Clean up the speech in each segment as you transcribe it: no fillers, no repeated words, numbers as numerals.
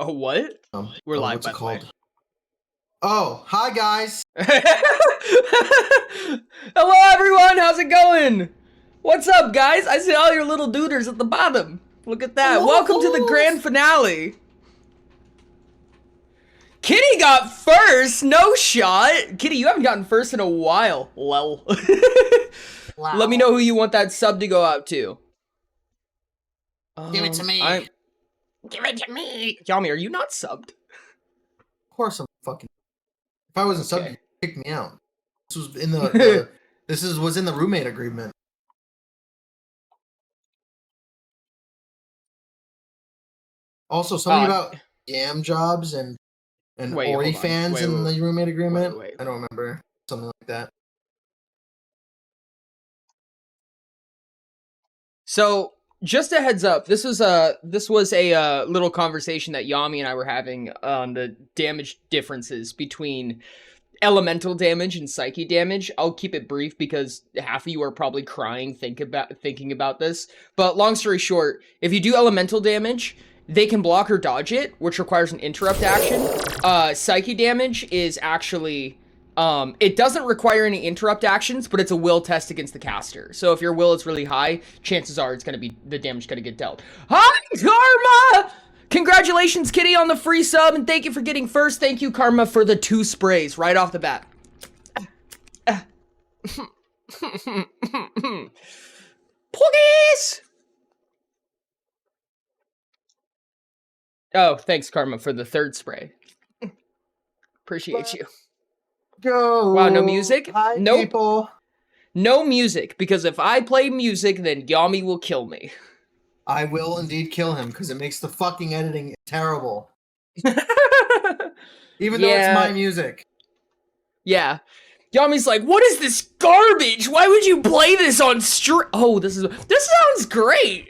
Oh, what? We're live, what's by it the way. called? Oh, hi guys. Hello, everyone. How's it going? What's up, guys? I see all your little duders at the bottom. Look at that. Hello, Welcome to the fools. grand finale. Kitty got first. No shot. Kitty, you haven't gotten first in a while. Lol. Wow. Let me know who you want that sub to go out to. Give it to me. Give it to me. Yami, are you not subbed? Of course I'm fucking. If I wasn't subbed, Okay. you'd kick me out. This was in the was in the roommate agreement. Also, something about yam jobs and Wait, Ori hold on. fans Wait, in wait, the roommate agreement. wait. I don't remember. Something like that. So, just a heads up, this was a little conversation that Yami and I were having on the damage differences between elemental damage and psyche damage. I'll keep it brief because half of you are probably crying thinking about this. But long story short, if you do elemental damage, they can block or dodge it, which requires an interrupt action. Psyche damage is actually it doesn't require any interrupt actions, but it's a will test against the caster. So if your will is really high, chances are it's gonna be the damage gonna get dealt. Hi, Karma! Congratulations, Kitty, on the free sub, and thank you for getting first. Thank you, Karma, for the 2 sprays right off the bat. Please! Oh, thanks, Karma, for the 3rd spray. Appreciate you. Go. Wow, no music? Hi, Nope. people. No music, because if I play music, then Yami will kill me. I will indeed kill him because it makes the fucking editing terrible. Even though it's my music. Yeah. Yami's like, what is this garbage? Why would you play this on stream? Oh, this sounds great.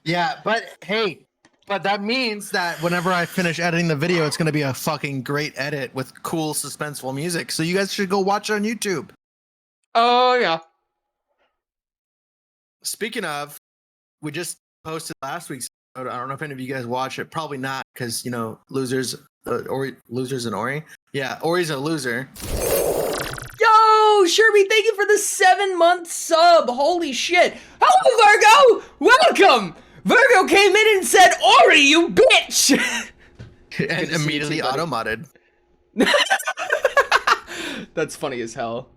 Yeah, but hey, that means that whenever I finish editing the video, it's going to be a fucking great edit with cool, suspenseful music. So you guys should go watch it on YouTube. Oh, yeah. Speaking of, we just posted last week's episode. I don't know if any of you guys watch it. Probably not, because, you know, losers and Ori. Yeah, Ori's a loser. Yo, Sherby, thank you for the 7-month sub. Holy shit. Hello, Virgo. Welcome. Virgo came in and said, Ori, you bitch. And immediately auto-modded. That's funny as hell.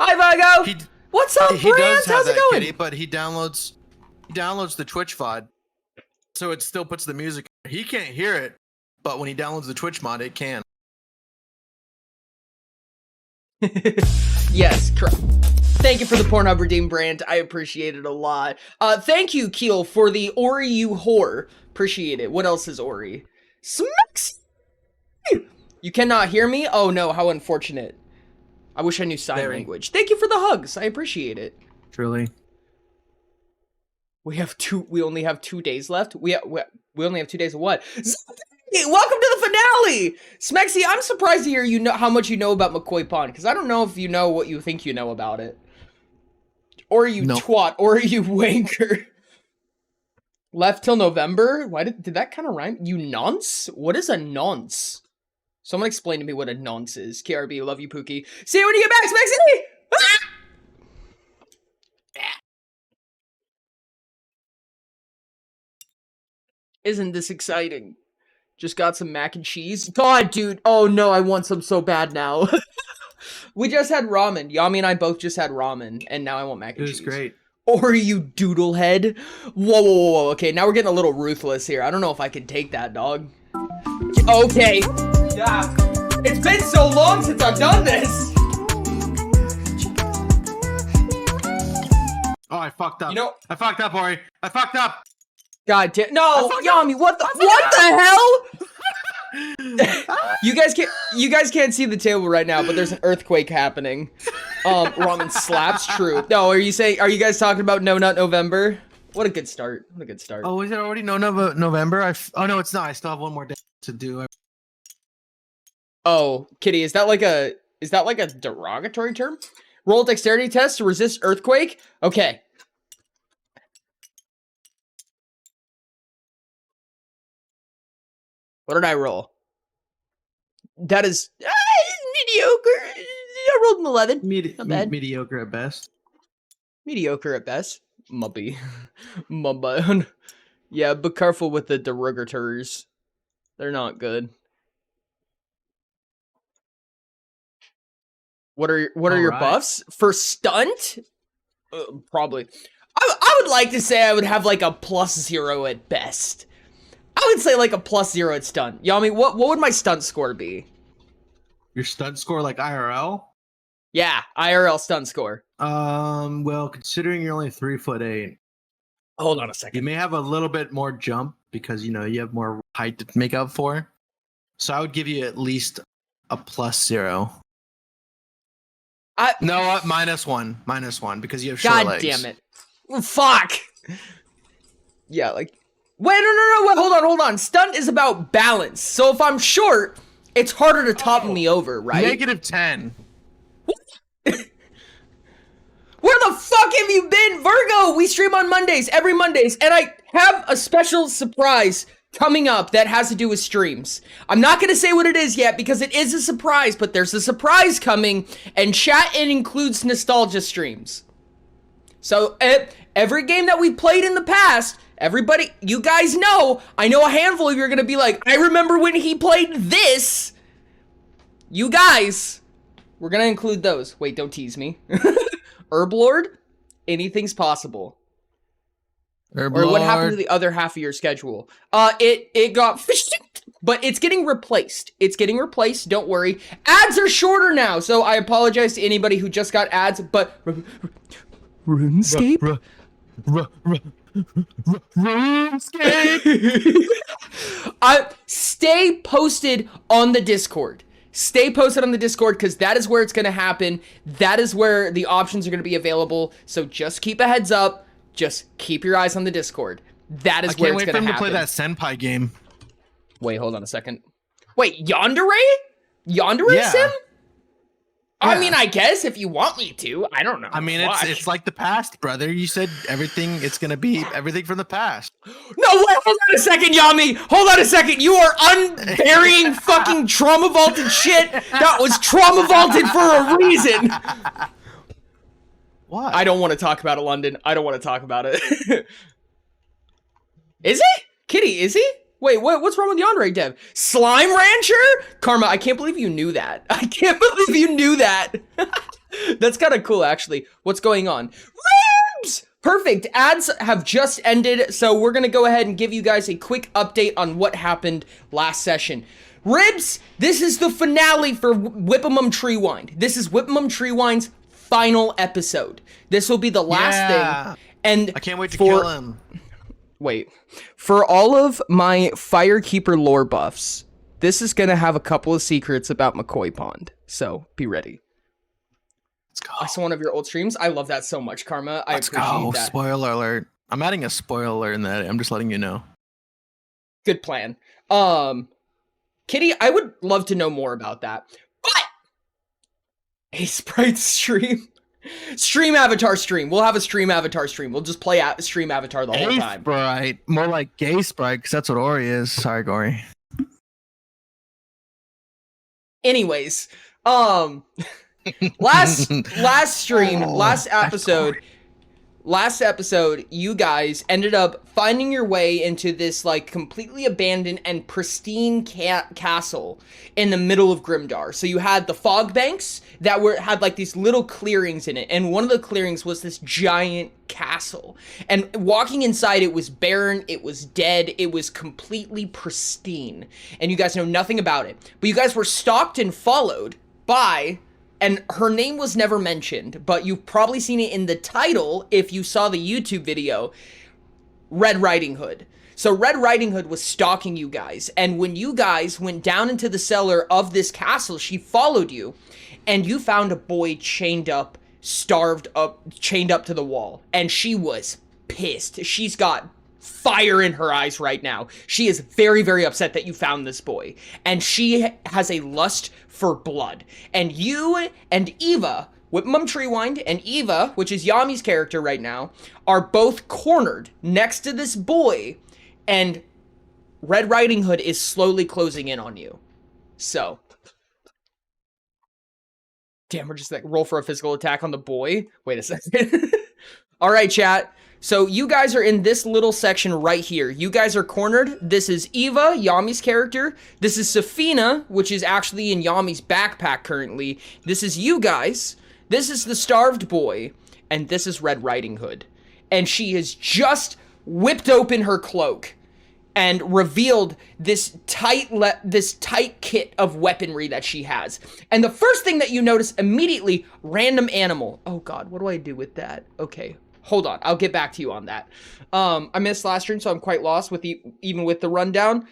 Hi, Virgo. What's up, he does have How's it that, going? Kitty, but he downloads the Twitch VOD, so it still puts the music. He can't hear it, but when he downloads the Twitch mod, it can. Yes, correct. Thank you for the Pornhub Redeem brand. I appreciate it a lot. Thank you, Keel, for the Ori you whore. Appreciate it. What else is Ori? Smacks! You cannot hear me? Oh no, how unfortunate. I wish I knew sign language. Thank you for the hugs. I appreciate it. Truly. We only have 2 days left. We only have 2 days of what? Welcome to the finale! Smexy, I'm surprised to hear how much you know about McCoy Pond, because I don't know if you know what you think you know about it. Or you twat, or you wanker. Left till November? Why did that kind of rhyme? You nonce? What is a nonce? Someone explain to me what a nonce is. KRB, love you, Pookie. See you when you get back, Smexy! Ah! Isn't this exciting? Just got some mac and cheese. God, dude. Oh no, I want some so bad now. We just had ramen. Yami and I both just had ramen, and now I want mac and cheese. It was great. Or you doodlehead. Whoa. Okay, now we're getting a little ruthless here. I don't know if I can take that, dog. Okay. Yeah. It's been so long since I've done this. Oh, I fucked up. You know, I fucked up, Ori. I fucked up. God damn. No, Yami, what the hell? You guys can't see the table right now, but there's an earthquake happening. Ramen slaps, true. No, are you guys talking about No Nut November? What a good start. What a good start. Oh, is it already November? Oh no, it's not. I still have one more day to do. Oh, Kitty, is that like a derogatory term? Roll dexterity test to resist earthquake? Okay. What did I roll? That is mediocre. I rolled an 11. Not bad. Mediocre at best. Mediocre at best. Muppy. Mubba. Yeah, be careful with the derogators. They're not good. What are your buffs? For stunt? Probably. I would like to say I would have like a +0 at best. I would say like a +0 at stunt. Yami, what would my stunt score be? Your stunt score like IRL? Yeah, IRL stunt score. Well, considering you're only 3'8", Hold on a second. you may have a little bit more jump because you have more height to make up for. So I would give you at least a +0. -1 because you have short legs. God damn it! Fuck. Yeah, like. Wait, no, wait, hold on. Stunt is about balance. So if I'm short, it's harder to topple me over, right? -10. Where the fuck have you been, Virgo? We stream on Mondays, every Mondays, and I have a special surprise coming up that has to do with streams. I'm not going to say what it is yet because it is a surprise, but there's a surprise coming, and chat includes nostalgia streams. So every game that we played in the past, everybody, you guys know, I know a handful of you are going to be like, I remember when he played this. You guys, we're going to include those. Wait, don't tease me. Herblord, anything's possible. Herblord. Or what happened to the other half of your schedule? It got but it's getting replaced. It's getting replaced, don't worry. Ads are shorter now, so I apologize to anybody who just got ads, but RuneScape? RuneScape! Stay posted on the Discord. Stay posted on the Discord because that is where it's going to happen. That is where the options are going to be available. So just keep a heads up. Just keep your eyes on the Discord. That is where it's going to happen. I can't wait for him to play that Senpai game. Wait, hold on a second. Wait, Yandere? Yandere Sim? Yeah. I mean, I guess if you want me to. I don't know. I mean, it's like the past, brother. You said everything. It's going to be everything from the past. No, wait, hold on a second, Yami. Hold on a second. You are unburying fucking trauma vaulted shit that was trauma vaulted for a reason. What? I don't want to talk about it, London. I don't want to talk about it. Is he? Kitty, is he? Wait, what's wrong with the Yandere dev? Slime Rancher? Karma, I can't believe you knew that. I can't believe you knew that. That's kind of cool, actually. What's going on? Ribs! Perfect. Ads have just ended, so we're going to go ahead and give you guys a quick update on what happened last session. Ribs, this is the finale for Whipimum Treewind. This is Whipimum Treewind's final episode. This will be the last thing. And I can't wait to kill him. Wait, for all of my Firekeeper lore buffs, this is going to have a couple of secrets about McCoy Pond, so be ready. Let's go. I saw one of your old streams. I love that so much, Karma. I appreciate that. Spoiler alert. I'm adding a spoiler alert in that. I'm just letting you know. Good plan. Kitty, I would love to know more about that. But a Sprite stream. Stream avatar stream. We'll have a stream avatar stream. We'll just play stream avatar the whole time. Sprite. More like gay Sprite, because that's what Ori is. Sorry, Gory. Anyways, last stream, last episode, you guys ended up finding your way into this like completely abandoned and pristine castle in the middle of Grimdar. So you had the fog banks that had like these little clearings in it, and one of the clearings was this giant castle. And walking inside, it was barren, it was dead, it was completely pristine, and you guys know nothing about it. But you guys were stalked and followed by, and her name was never mentioned, but you've probably seen it in the title if you saw the YouTube video, Red Riding Hood. So Red Riding Hood was stalking you guys, and when you guys went down into the cellar of this castle, she followed you, and you found a boy chained up, chained up to the wall, and she was pissed. She's got fire in her eyes right now. She is very, very upset that you found this boy, and she has a lust for blood. And you and Eva, Whipimum Treewind, and Eva, which is Yami's character right now, are both cornered next to this boy, and Red Riding Hood is slowly closing in on you. So. Damn, we're just like, roll for a physical attack on the boy. Wait a second. All right, chat. So you guys are in this little section right here. You guys are cornered. This is Eva, Yami's character. This is Safina, which is actually in Yami's backpack currently. This is you guys. This is the starved boy. And this is Red Riding Hood. And she has just whipped open her cloak and revealed this tight kit of weaponry that she has. And the first thing that you notice immediately, random animal. Oh God, what do I do with that? Okay, hold on, I'll get back to you on that. I missed last stream, so I'm quite lost with even with the rundown.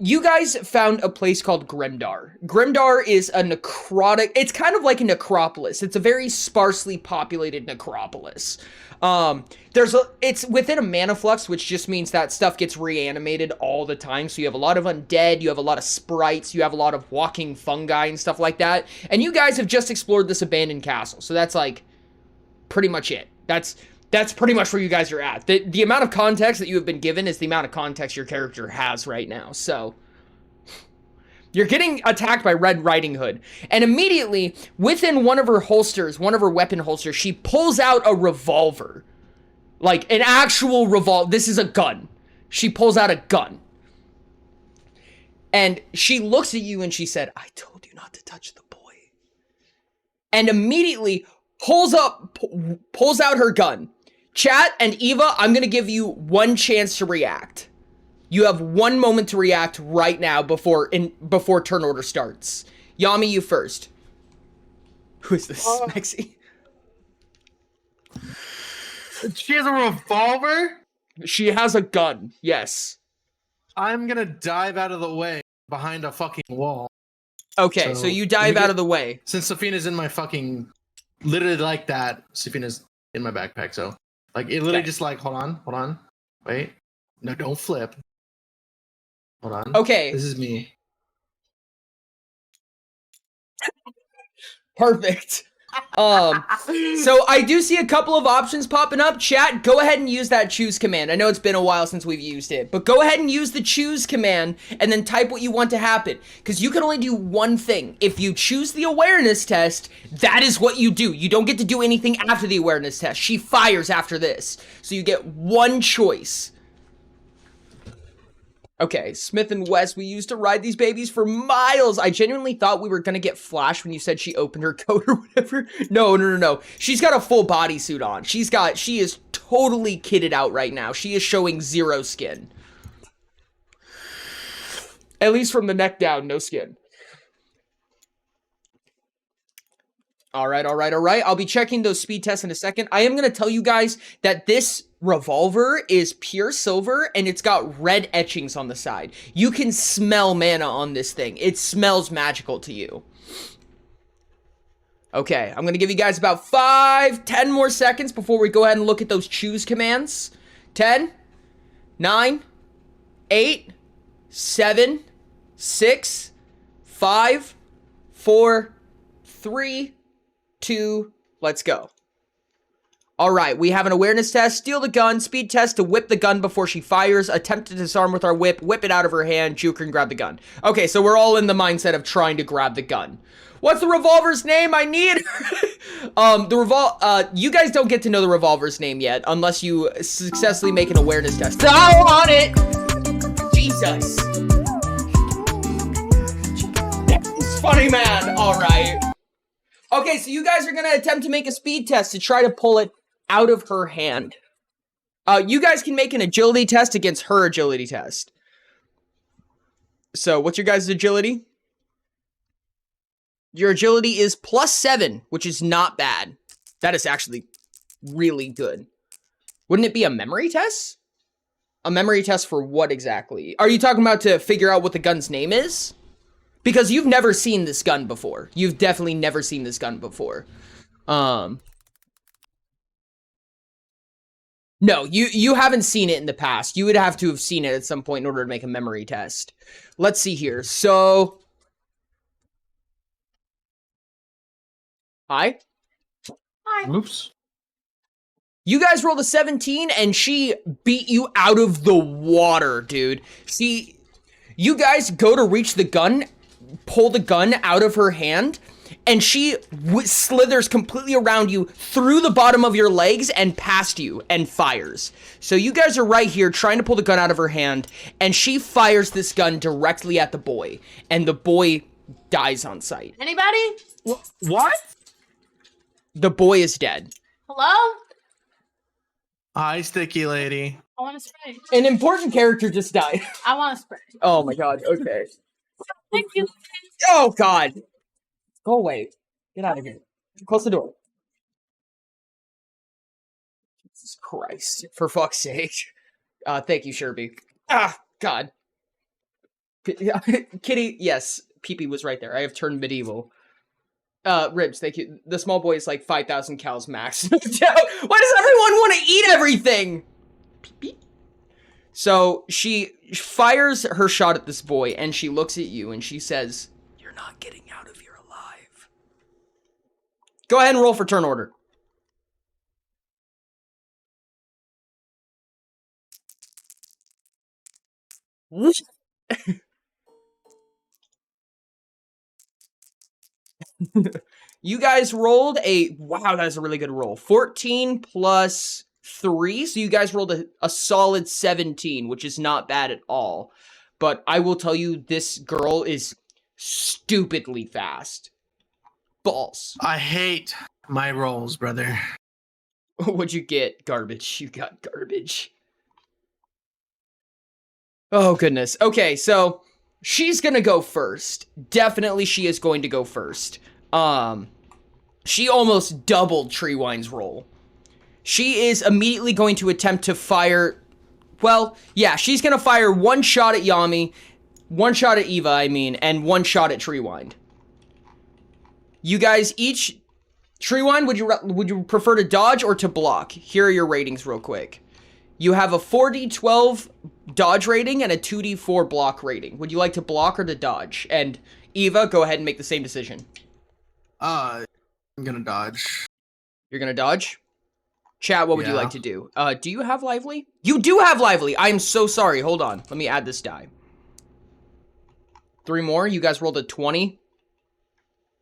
You guys found a place called Grimdar. Grimdar is a necrotic, it's kind of like a necropolis. It's a very sparsely populated necropolis. It's within a mana flux, which just means that stuff gets reanimated all the time. So you have a lot of undead, you have a lot of sprites, you have a lot of walking fungi and stuff like that. And you guys have just explored this abandoned castle. So that's like pretty much it. That's pretty much where you guys are at. The amount of context that you have been given is the amount of context your character has right now. So you're getting attacked by Red Riding Hood. And immediately, within one of her holsters, one of her weapon holsters, she pulls out a revolver. Like, an actual revolver. This is a gun. She pulls out a gun. And she looks at you and she said, I told you not to touch the boy. And immediately pulls out her gun. Chat and Eva, I'm going to give you one chance to react. You have 1 moment to react right now before turn order starts. Yami, you first. Who is this, Maxie? She has a revolver? She has a gun, yes. I'm gonna dive out of the way behind a fucking wall. Okay, so you dive out of the way. Since Safina's in my fucking... Literally like that, Safina's in my backpack, so... Like, it literally just like, hold on. Wait. No, don't flip. Hold on. Okay. This is me. Perfect. So I do see a couple of options popping up. Chat, go ahead and use that choose command. I know it's been a while since we've used it, but go ahead and use the choose command and then type what you want to happen. Because you can only do one thing. If you choose the awareness test, that is what you do. You don't get to do anything after the awareness test. She fires after this. So you get one choice. Okay, Smith and West, we used to ride these babies for miles. I genuinely thought we were gonna get flash when you said she opened her coat or whatever. No. She's got a full bodysuit on. She is totally kitted out right now. She is showing zero skin. At least from the neck down, no skin. All right. I'll be checking those speed tests in a second. I am going to tell you guys that this revolver is pure silver and it's got red etchings on the side. You can smell mana on this thing. It smells magical to you. Okay, I'm going to give you guys about 10 more seconds before we go ahead and look at those choose commands. 10, 9, 8, 7, 6, 5, 4, 3, 2, let's go. All right, we have an awareness test, steal the gun, speed test to whip the gun before she fires, attempt to disarm with our whip it out of her hand, juke her and grab the gun. Okay, so we're all in the mindset of trying to grab the gun. What's the revolver's name? I need you guys don't get to know the revolver's name yet unless you successfully make an awareness test. I want it! Jesus. That's funny, man. All right. Okay, so you guys are going to attempt to make a speed test to try to pull it out of her hand. You guys can make an agility test against her agility test. So, what's your guys' agility? Your agility is +7, which is not bad. That is actually really good. Wouldn't it be a memory test? A memory test for what exactly? Are you talking about to figure out what the gun's name is? Because you've never seen this gun before. You've definitely never seen this gun before. No, you haven't seen it in the past. You would have to have seen it at some point in order to make a memory test. Let's see here. So... Hi? Oops. You guys rolled a 17 and she beat you out of the water, dude. See, you guys go to reach the gun, pull the gun out of her hand, and she slithers completely around you through the bottom of your legs and past you and fires. So you guys are right here trying to pull the gun out of her hand, and she fires this gun directly at the boy, and the boy dies on sight. Anybody? What? The boy is dead. Hello? Hi, sticky lady. I want to spray. An important character just died. I want to spray. Oh my god, okay. Thank you. Oh god. Go away. Get out of here. Close the door. Jesus Christ. For fuck's sake. Thank you, Sherby. Ah, god. Kitty, yes. Pee-pee was right there. I have turned medieval. Ribs, thank you. The small boy is like 5,000 cows max. Why does everyone want to eat everything? Pee-pee. So she fires her shot at this boy, and she looks at you, and she says, "You're not getting out of here alive." Go ahead and roll for turn order. You guys rolled a, wow, that is a really good roll. 14 plus 3, so you guys rolled a solid 17, which is not bad at all. But I will tell you, this girl is stupidly fast. Balls. I hate my rolls, brother. What'd you get? Garbage. You got garbage. Oh, goodness. Okay, so she's gonna go first. Definitely she is going to go first. She almost doubled Treewind's roll. She is immediately going to attempt to fire, well, yeah, she's gonna fire one shot at Yami, one shot at Eva, and one shot at Treewind. You guys each, Treewind, would you prefer to dodge or to block? Here are your ratings real quick. You have a 4d12 dodge rating and a 2d4 block rating. Would you like to block or to dodge? And Eva, go ahead and make the same decision. I'm gonna dodge. You're gonna dodge? Chat, what would you like to do? Do you have Lively? You do have Lively! I am so sorry. Hold on. Let me add this die. 3 more. You guys rolled a 20.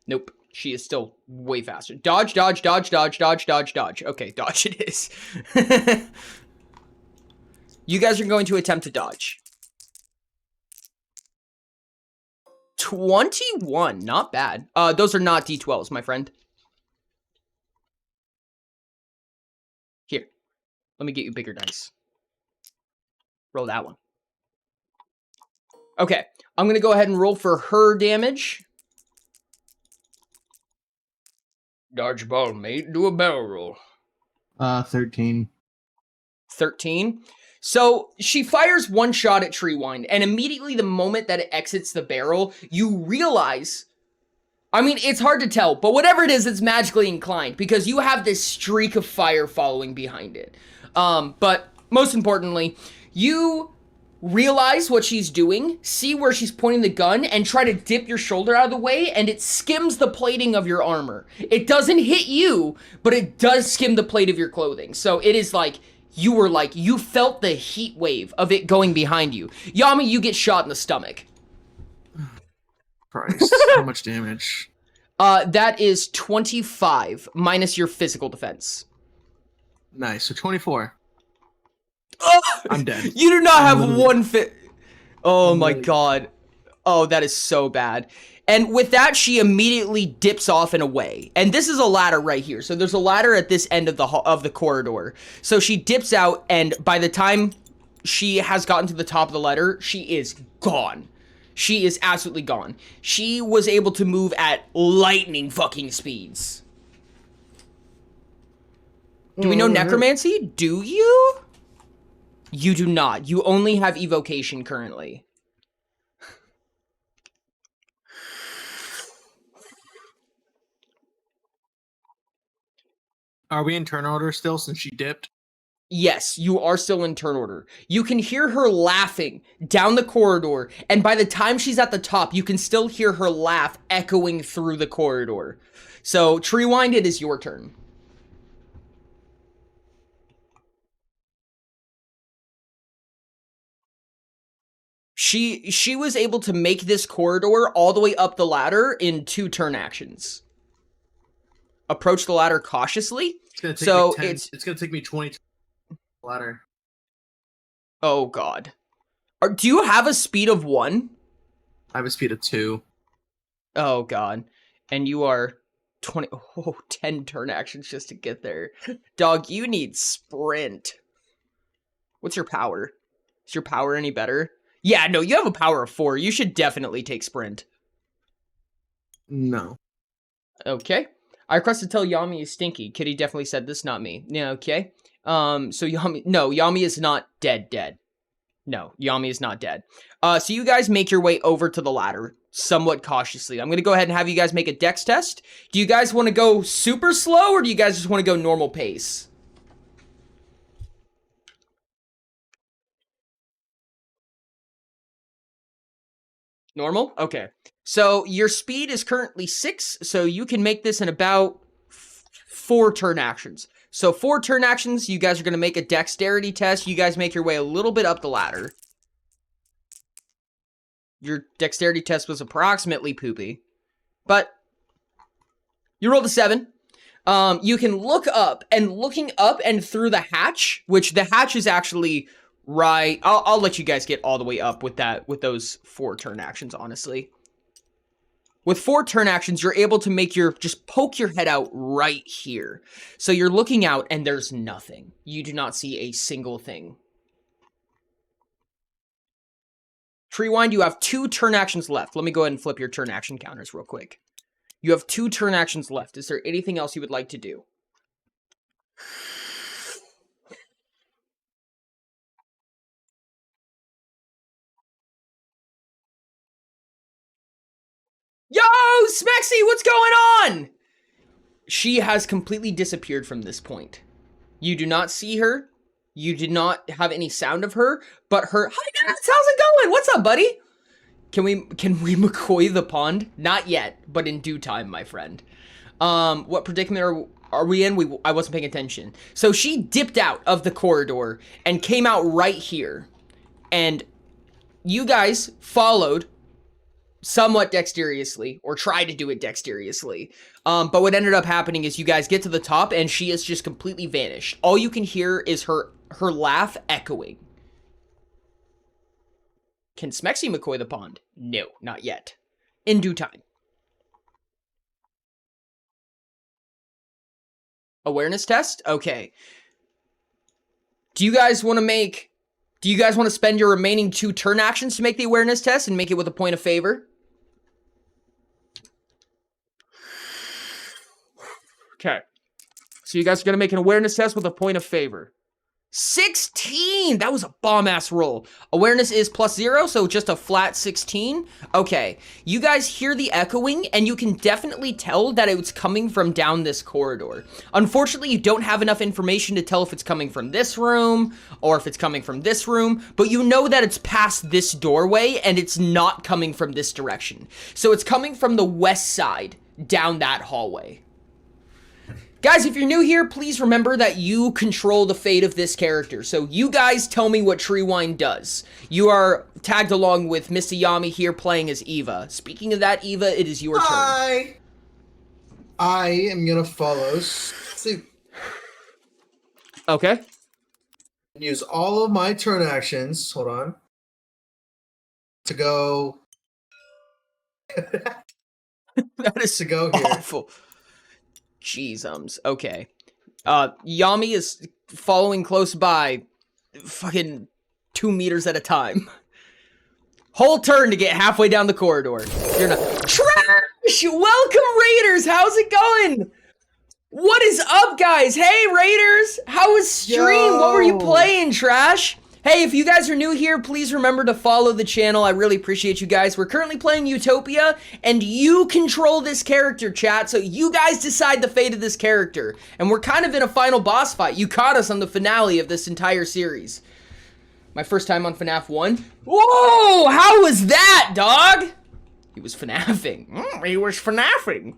Nope. She is still way faster. Dodge, dodge, dodge, dodge, dodge, dodge, dodge. Okay, dodge it is. You guys are going to attempt to dodge. 21. Not bad. Those are not D12s, my friend. Here. Let me get you bigger dice. Roll that one. Okay. I'm going to go ahead and roll for her damage. Dodgeball, mate. Do a barrel roll. 13. 13. So she fires one shot at Treewind, and immediately the moment that it exits the barrel, you realize, I mean, it's hard to tell, but whatever it is, it's magically inclined, because you have this streak of fire following behind it. But most importantly, you realize what she's doing, see where she's pointing the gun, and try to dip your shoulder out of the way, and it skims the plating of your armor. It doesn't hit you, but it does skim the plate of your clothing. So it is like, you felt the heat wave of it going behind you. Yami, you get shot in the stomach. Christ, how much damage? That is 25 minus your physical defense. Nice, so 24. Oh, I'm dead. You do not have one fit. Oh my god. Oh, that is so bad. And with that, she immediately dips off and away. And this is a ladder right here. So there's a ladder at this end of the corridor. So she dips out, and by the time she has gotten to the top of the ladder, she is gone. She is absolutely gone. She was able to move at lightning fucking speeds. Do we know necromancy? Do you? You do not. You only have evocation currently. Are we in turn order still since she dipped? Yes, you are still in turn order. You can hear her laughing down the corridor, and by the time she's at the top, you can still hear her laugh echoing through the corridor. So, Treewind, it is your turn. She was able to make this corridor all the way up the ladder in 2 turn actions. Approach the ladder cautiously. It's gonna take me 20 to the ladder. Oh god. Do you have a speed of 1? I have a speed of 2. Oh god. And you are 10 turn actions just to get there. Dog, you need sprint. What's your power? Is your power any better? Yeah, no, you have a power of 4. You should definitely take sprint. No. Okay. I requested to tell Yami is stinky. Kitty definitely said this, not me. Yeah, okay. So Yami is not dead. No, Yami is not dead. So you guys make your way over to the ladder somewhat cautiously. I'm going to go ahead and have you guys make a dex test. Do you guys want to go super slow or do you guys just want to go normal pace? Normal? Okay. So your speed is currently 6, so you can make this in about 4 turn actions. So 4 turn actions, you guys are going to make a dexterity test. You guys make your way a little bit up the ladder. Your dexterity test was approximately poopy, but you rolled a 7. You can look up, and looking up and through the hatch, which the hatch is actually right. I'll let you guys get all the way up with those 4 turn actions, honestly. With 4 turn actions, you're able to just poke your head out right here. So you're looking out and there's nothing. You do not see a single thing. Treewind, you have 2 turn actions left. Let me go ahead and flip your turn action counters real quick. You have 2 turn actions left. Is there anything else you would like to do? Yo, Smexy, what's going on? She has completely disappeared from this point. You do not see her. You did not have any sound of her, but her, hi guys, how's it going? What's up, buddy? Can we McCoy the pond? Not yet, but in due time, my friend. What predicament are we in? I wasn't paying attention. So she dipped out of the corridor and came out right here. And you guys followed somewhat dexterously, or tried to do it dexterously. But what ended up happening is you guys get to the top and she has just completely vanished. All you can hear is her laugh echoing. Can Smexy McCoy the pond? No, not yet. In due time. Awareness test? Okay. Do you guys want to spend your remaining 2 turn actions to make the awareness test and make it with a point of favor? Okay. So you guys are going to make an awareness test with a point of favor. 16! That was a bomb-ass roll. Awareness is +0, so just a flat 16. Okay. You guys hear the echoing, and you can definitely tell that it's coming from down this corridor. Unfortunately, you don't have enough information to tell if it's coming from this room, or if it's coming from this room, but you know that it's past this doorway, and it's not coming from this direction. So it's coming from the west side, down that hallway. Guys, if you're new here, please remember that you control the fate of this character. So you guys tell me what Treewind does. You are tagged along with Miss Yami here playing as Eva. Speaking of that, Eva, it is your turn. I am going to follow suit. Okay. And use all of my turn actions, hold on, to go... That is to go here. Awful. Jeezums. Okay. Yami is following close by, fucking 2 meters at a time. Whole turn to get halfway down the corridor. You're not. Trash! Welcome, Raiders! How's it going? What is up, guys? Hey, Raiders! How was stream? Yo. What were you playing, Trash? Hey, if you guys are new here, please remember to follow the channel. I really appreciate you guys. We're currently playing Utopia, and you control this character, chat, so you guys decide the fate of this character. And we're kind of in a final boss fight. You caught us on the finale of this entire series. My first time on FNAF 1. Whoa! How was that, dog? He was FNAFing. He was FNAFing.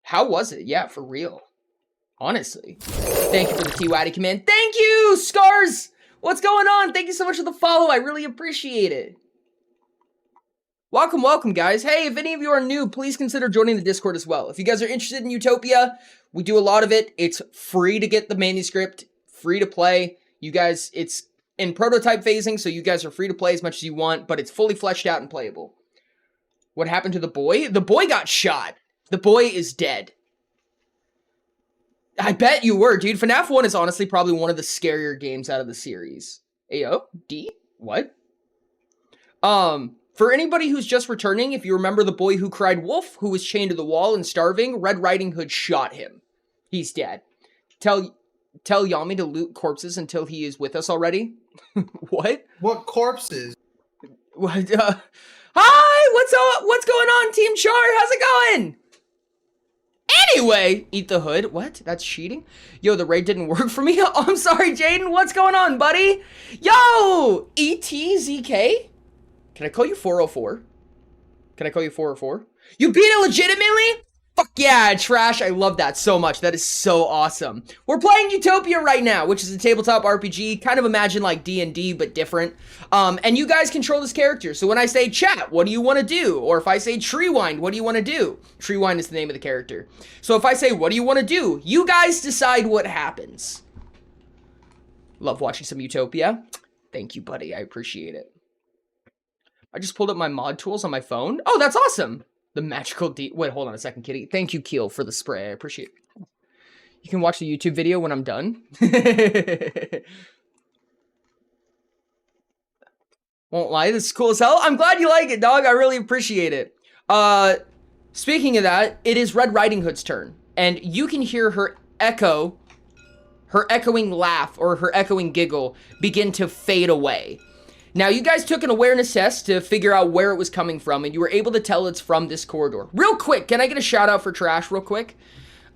How was it? Yeah, for real. Honestly. Thank you for the T-Waddy command. Thank you, Scars! What's going on? Thank you so much for the follow. I really appreciate it. Welcome, welcome, guys. Hey, if any of you are new, please consider joining the Discord as well. If you guys are interested in Utopia, we do a lot of it. It's free to get the manuscript, free to play. You guys, it's in prototype phasing, so you guys are free to play as much as you want, but it's fully fleshed out and playable. What happened to the boy? The boy got shot. The boy is dead. I bet you were, dude. FNAF 1 is honestly probably one of the scarier games out of the series. Ayo? D? What? For anybody who's just returning, if you remember the boy who cried wolf, who was chained to the wall and starving, Red Riding Hood shot him. He's dead. Tell Yami to loot corpses until he is with us already. What? What corpses? What? Hi! What's going on, Team Char? How's it going? Anyway, eat the hood. What? That's cheating? Yo, the raid didn't work for me. Oh, I'm sorry, Jaden. What's going on, buddy? Yo! ETZK? Can I call you 404? Can I call you 404? You beat it legitimately? Fuck yeah, Trash. I love that so much. That is so awesome. We're playing Utopia right now, which is a tabletop RPG. Kind of imagine like D&D, but different. And you guys control this character. So when I say chat, what do you want to do? Or if I say Treewind, what do you want to do? Treewind is the name of the character. So if I say, what do you want to do? You guys decide what happens. Love watching some Utopia. Thank you, buddy. I appreciate it. I just pulled up my mod tools on my phone. Oh, that's awesome. The magical wait, hold on a second, kitty. Thank you, Keel, for the spray. I appreciate it. You can watch the YouTube video when I'm done. Won't lie, this is cool as hell. I'm glad you like it, dog. I really appreciate it. Speaking of that, it is Red Riding Hood's turn. And you can hear her echo, her echoing laugh, or her echoing giggle begin to fade away. Now, you guys took an awareness test to figure out where it was coming from, and you were able to tell it's from this corridor. Real quick, can I get a shout out for Trash real quick?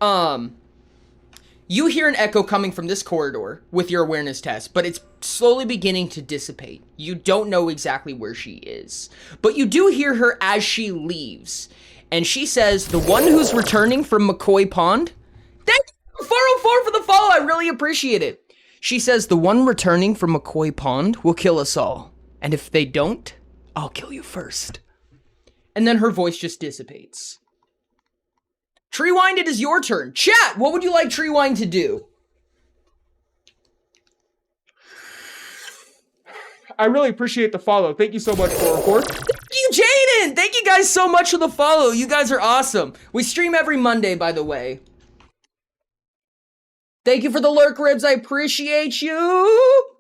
You hear an echo coming from this corridor with your awareness test, but it's slowly beginning to dissipate. You don't know exactly where she is. But you do hear her as she leaves. And she says, the one who's returning from McCoy Pond? Thank you, 404 for the follow, I really appreciate it. She says, the one returning from McCoy Pond will kill us all. And if they don't, I'll kill you first. And then her voice just dissipates. Treewind, it is your turn. Chat, what would you like Treewind to do? I really appreciate the follow. Thank you so much, 404. Thank you, Jaden! Thank you guys so much for the follow. You guys are awesome. We stream every Monday, by the way. Thank you for the lurk ribs. I appreciate you.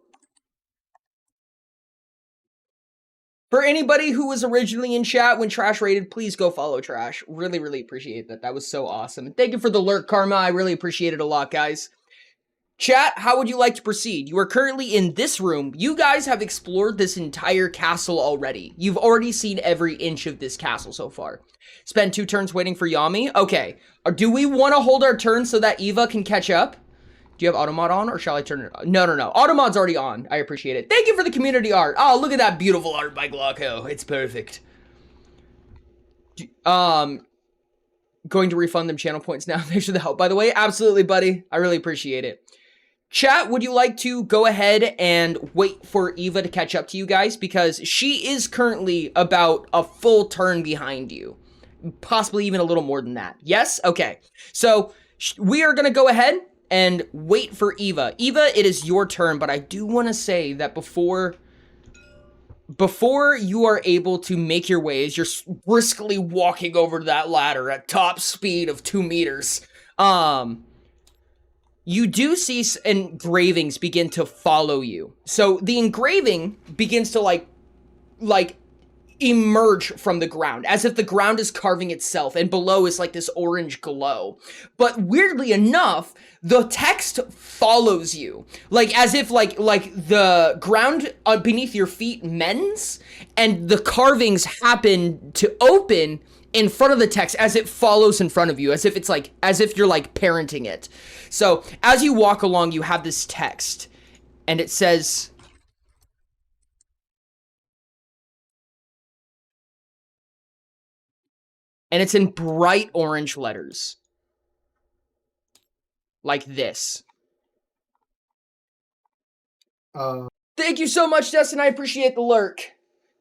For anybody who was originally in chat when Trash raided, please go follow Trash. Really, really appreciate that. That was so awesome. And thank you for the lurk, Karma. I really appreciate it a lot, guys. Chat, how would you like to proceed? You are currently in this room. You guys have explored this entire castle already. You've already seen every inch of this castle so far. Spend 2 turns waiting for Yami? Okay. Do we want to hold our turn so that Eva can catch up? Do you have Automod on, or shall I turn it on? No. Automod's already on. I appreciate it. Thank you for the community art. Oh, look at that beautiful art by Glauco. It's perfect. Going to refund them channel points now. Thanks for the help, by the way. Absolutely, buddy. I really appreciate it. Chat, would you like to go ahead and wait for Eva to catch up to you guys? Because she is currently about a full turn behind you. Possibly even a little more than that. Yes? Okay. So, we are going to go ahead and wait for Eva. Eva, it is your turn, but I do want to say that before you are able to make your way, as you're briskly walking over that ladder at top speed of 2 meters, you do see engravings begin to follow you. So the engraving begins to like emerge from the ground, as if the ground is carving itself, and below is like this orange glow. But weirdly enough, the text follows you, like as if like the ground beneath your feet mends, and the carvings happen to open in front of the text as it follows in front of you, as if it's like, as if you're like parenting it. So as you walk along, you have this text, and it says, and it's in bright orange letters. like this. Uh, Thank you so much, Destin. I appreciate the lurk.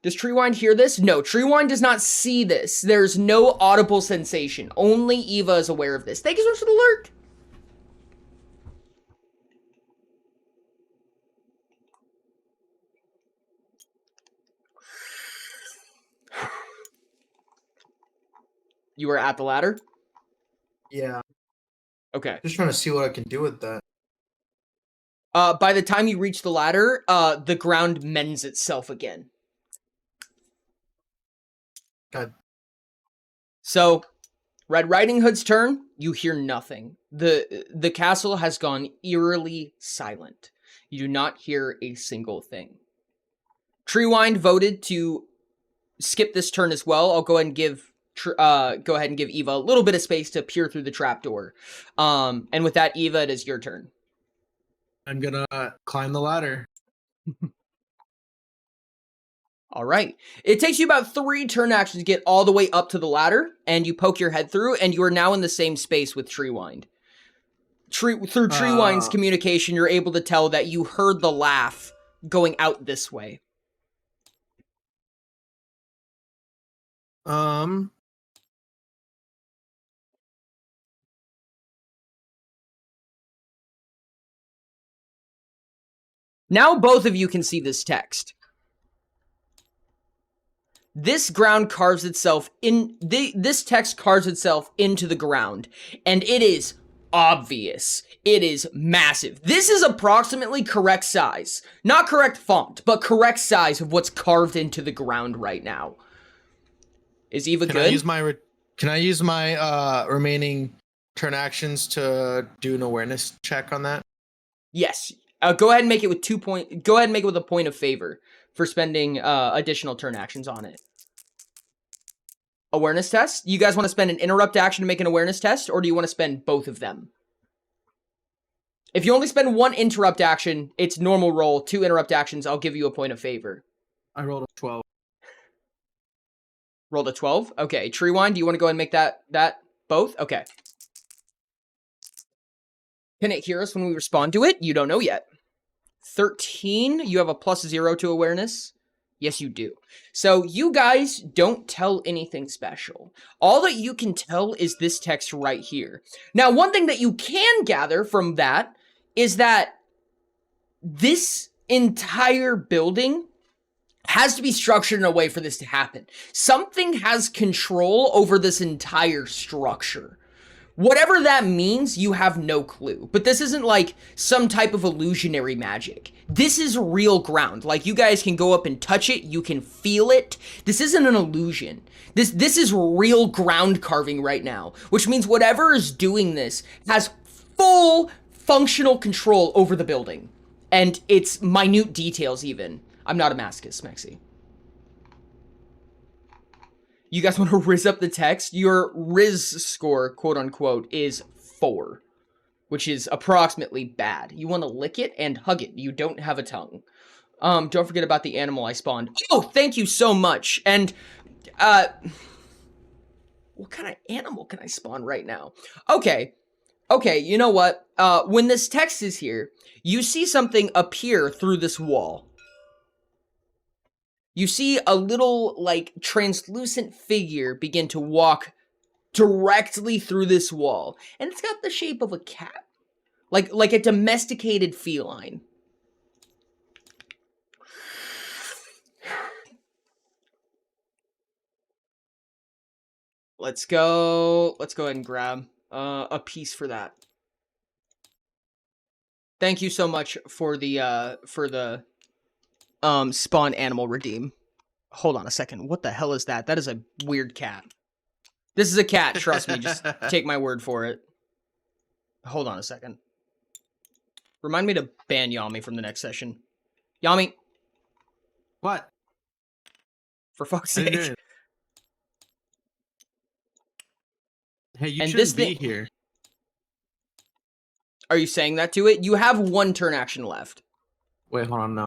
Does Treewind hear this? No, Treewind does not see this. There's no audible sensation. Only Eva is aware of this. Thank you so much for the lurk. You were at the ladder? yeah. Okay. Just trying to see what I can do with that. By the time you reach the ladder, the ground mends itself again. God. So, Red Riding Hood's turn, you hear nothing. The castle has gone eerily silent. You do not hear a single thing. Treewind voted to skip this turn as well. I'll go ahead and give Eva a little bit of space to peer through the trapdoor. And with that, Eva, it is your turn. I'm gonna climb the ladder. All right. It takes you about 3 turn actions to get all the way up to the ladder, and you poke your head through, and you are now in the same space with Treewind. Through Treewind's communication, you're able to tell that you heard the laugh going out this way. Now both of you can see this text. This ground carves itself in. This text carves itself into the ground, and it is obvious. It is massive. This is approximately correct size. Not correct font, but correct size of what's carved into the ground right now. Is Eva Can good? I use my remaining turn actions to do an awareness check on that? Yes. Go ahead and make it with 2 point. Go ahead and make it with a point of favor for spending additional turn actions on it. Awareness test? You guys want to spend an interrupt action to make an awareness test, or do you want to spend both of them? If you only spend 1 interrupt action, it's normal roll. 2 interrupt actions, I'll give you a point of favor. I rolled a 12. Rolled a 12? Okay. Treewind, do you want to go ahead and make that both? Okay. Can it hear us when we respond to it? You don't know yet. 13, you have a +0 to awareness. Yes, you do. So you guys don't tell anything special. All that you can tell is this text right here. Now, one thing that you can gather from that is that this entire building has to be structured in a way for this to happen. Something has control over this entire structure. Whatever that means, you have no clue. But this isn't like some type of illusionary magic. This is real ground. Like, you guys can go up and touch it. You can feel it. This isn't an illusion. This is real ground carving right now. Which means whatever is doing this has full functional control over the building. And its minute details even. I'm not a masochist, Mexi. You guys want to riz up the text? Your riz score, quote unquote, is 4, which is approximately bad. You want to lick it and hug it. You don't have a tongue. Don't forget about the animal I spawned. Oh, thank you so much. And, what kind of animal can I spawn right now? Okay, you know what? When this text is here, you see something appear through this wall. You see a little, like, translucent figure begin to walk directly through this wall. And it's got the shape of a cat. Like a domesticated feline. Let's go ahead and grab a piece for that. Thank you so much for the spawn animal redeem. Hold on a second. What the hell is that? That is a weird cat. This is a cat, trust me. Just take my word for it. Hold on a second. Remind me to ban Yami from the next session. Yami. What? For fuck's I didn't do sake. it. Hey, you And shouldn't this be thing- here. Are you saying that to it? You have 1 turn action left. Wait, hold on, no.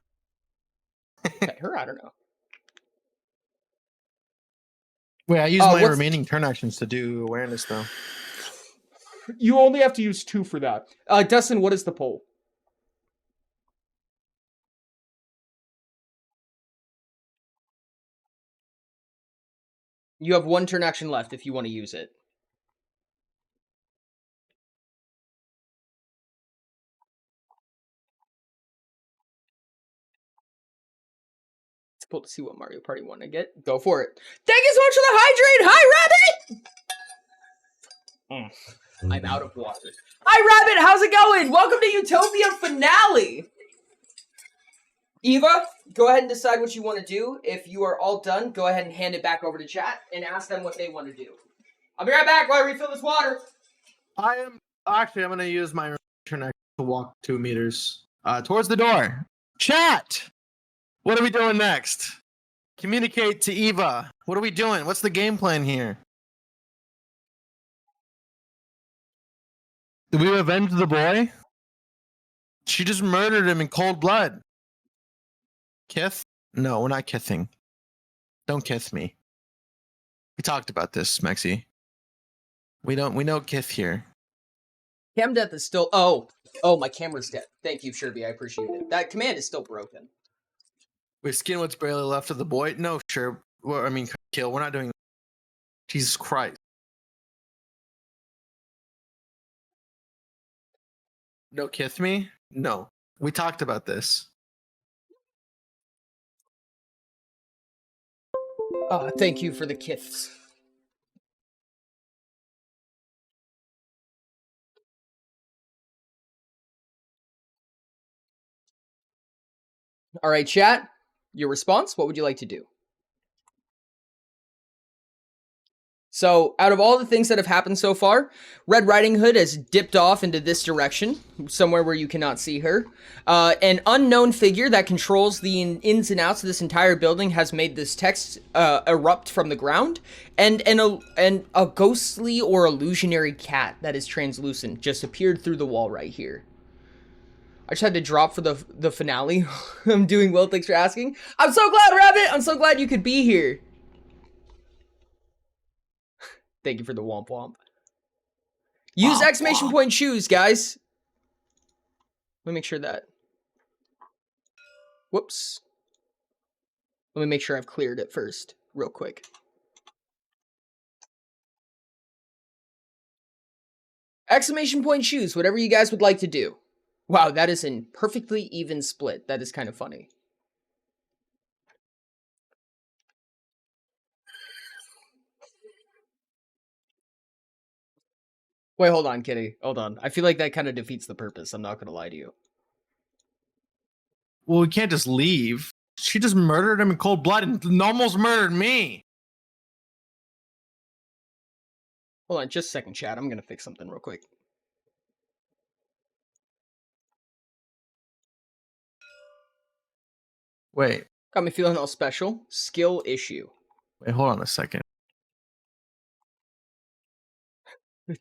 Okay, her, I don't know. Wait, I used my what's- remaining turn actions to do awareness, though. You only have to use 2 for that. Dustin, what is the poll? You have 1 turn action left if you want to use it. It's cool to see what Mario Party want to get. Go for it. Thank you so much for the hydrate! Hi, Rabbit! I'm out of water. Hi, Rabbit! How's it going? Welcome to Utopia finale! Eva, go ahead and decide what you want to do. If you are all done, go ahead and hand it back over to chat and ask them what they want to do. I'll be right back while I refill this water. I'm going to use my turn action to walk 2 meters towards the door. Chat! What are we doing next? Communicate to Eva. What are we doing? What's the game plan here? Did we avenge the boy? She just murdered him in cold blood. Kith? No, we're not kithing. Don't kith me. We talked about this, Mexi. We know kith here. Cam death is still... Oh, my camera's dead. Thank you, Sherby. I appreciate it. That command is still broken. We skin what's barely left of the boy? No, sure. Well, I mean, kill. We're not doing that. Jesus Christ. No kith me? No. We talked about this. Thank you for the kiths. All right, chat. Your response? What would you like to do? So, out of all the things that have happened so far, Red Riding Hood has dipped off into this direction, somewhere where you cannot see her. An unknown figure that controls the ins and outs of this entire building has made this text erupt from the ground, and a ghostly or illusionary cat that is translucent just appeared through the wall right here. I just had to drop for the finale. I'm doing well, thanks for asking. I'm so glad, Rabbit! I'm so glad you could be here. Thank you for the womp womp. Use exclamation point choose, guys. Let me make sure that... Whoops. Let me make sure I've cleared it first, real quick. Exclamation point choose, whatever you guys would like to do. Wow, that is a perfectly even split. That is kind of funny. Wait, hold on, Kitty. Hold on. I feel like that kind of defeats the purpose. I'm not going to lie to you. Well, we can't just leave. She just murdered him in cold blood and almost murdered me. Hold on, just a second, chat. I'm going to fix something real quick. Wait. Got me feeling all special. Skill issue. Wait, hold on a second.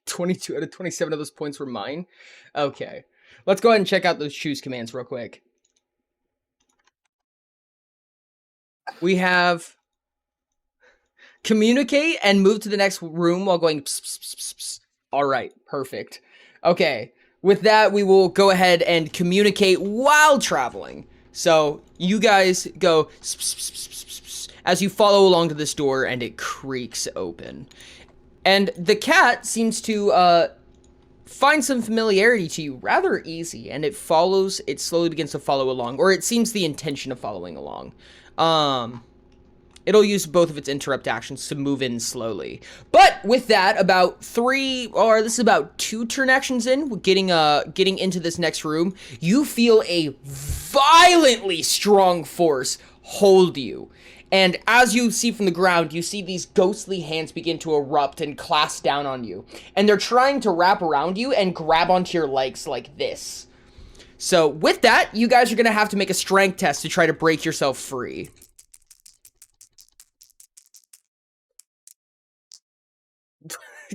22 out of 27 of those points were mine. Okay. Let's go ahead and check out those choose commands real quick. We have communicate and move to the next room while going pss, pss, pss, pss, pss. All right, perfect. Okay, with that, we will go ahead and communicate while traveling. So you guys go pss, pss, pss, pss, pss, pss, as you follow along to this door and it creaks open. And the cat seems to find some familiarity to you rather easy, and it slowly begins to follow along, or it seems the intention of following along. It'll use both of its interrupt actions to move in slowly. But with that, this is about 2 turn actions in, getting into this next room, you feel a violently strong force hold you. And as you see from the ground, you see these ghostly hands begin to erupt and clasp down on you. And they're trying to wrap around you and grab onto your legs like this. So with that, you guys are going to have to make a strength test to try to break yourself free.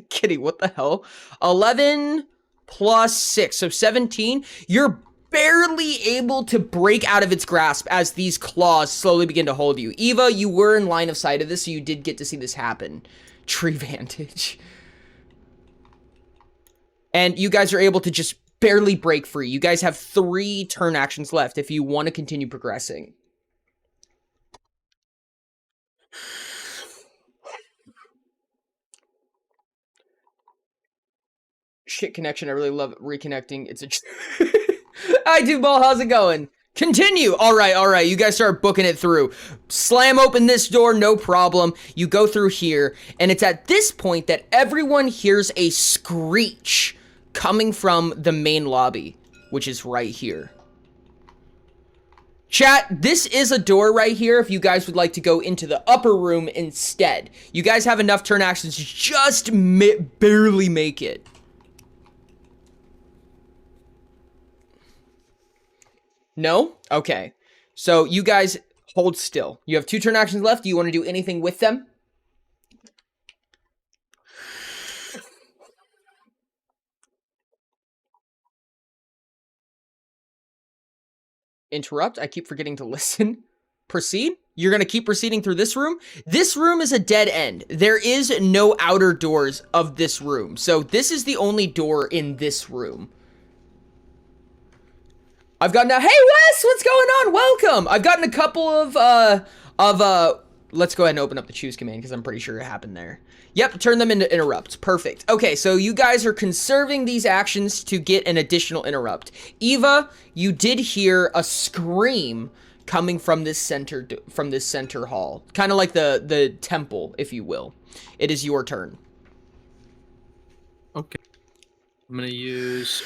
Kitty, what the hell? 11 plus 6, so 17. You're barely able to break out of its grasp as these claws slowly begin to hold you. Eva, you were in line of sight of this, so you did get to see this happen. Tree vantage. And you guys are able to just barely break free. You guys have 3 turn actions left if you want to continue progressing. Shit connection. I really love reconnecting. It's a... Hi, Dude Ball. How's it going? Continue. All right. You guys start booking it through. Slam open this door, no problem. You go through here, and it's at this point that everyone hears a screech coming from the main lobby, which is right here. Chat, this is a door right here if you guys would like to go into the upper room instead. You guys have enough turn actions to just barely make it. No? Okay. So you guys hold still. You have 2 turn actions left. Do you want to do anything with them? Interrupt. I keep forgetting to listen. Proceed. You're going to keep proceeding through this room. This room is a dead end. There is no outer doors of this room. So this is the only door in this room. I've gotten hey Wes, what's going on? Welcome. I've gotten a couple of let's go ahead and open up the choose command because I'm pretty sure it happened there. Yep, turn them into interrupts. Perfect. Okay, so you guys are conserving these actions to get an additional interrupt. Eva, you did hear a scream coming from this center hall, kind of like the temple, if you will. It is your turn. Okay. I'm gonna use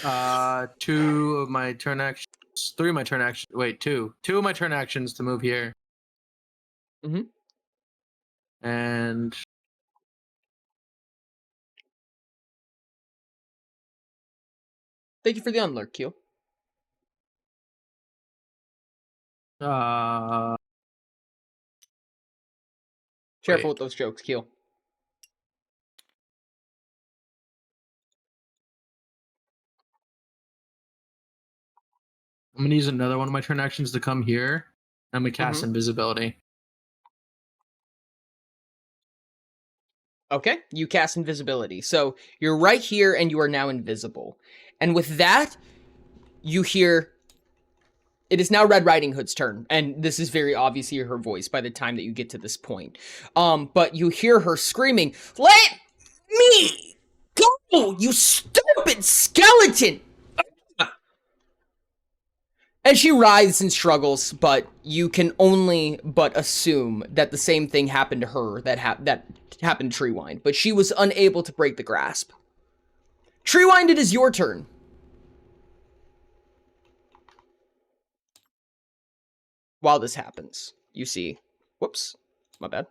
2 of my turn actions. 3 of my turn actions. Wait, 2. 2 of my turn actions to move here. Mm-hmm. And Thank you for the unlurk, Q. Careful with those jokes, Q. I'm gonna use another one of my turn actions to come here. I'm gonna cast invisibility. Okay, you cast invisibility. So you're right here and you are now invisible. And with that, you hear... It is now Red Riding Hood's turn, and this is very obviously her voice by the time that you get to this point. But you hear her screaming, "Let me go, you stupid skeleton!" And she writhes and struggles, but you can only but assume that the same thing happened to her that happened to Treewind, but she was unable to break the grasp. Treewind, it is your turn. While this happens, you see... Whoops. My bad.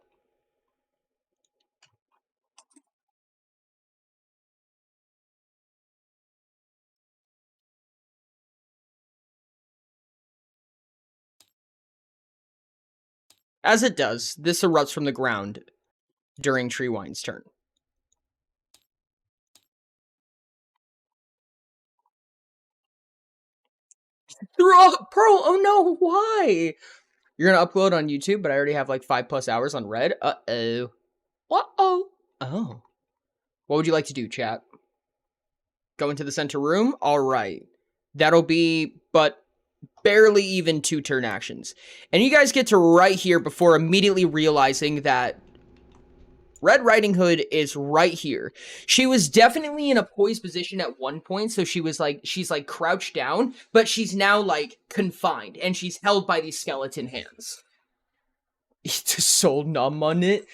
As it does, this erupts from the ground during Treewind's turn. Pearl, oh no, why? You're gonna upload on YouTube, but I already have like 5+ hours on Red. Uh-oh. Uh-oh. Oh. What would you like to do, chat? Go into the center room? Alright. That'll be, but barely even 2 turn actions. And you guys get to right here before immediately realizing that Red Riding Hood is right here. She was definitely in a poised position at one point, so she's like crouched down, but she's now like confined, and she's held by these skeleton hands. Eat a soul numb on it.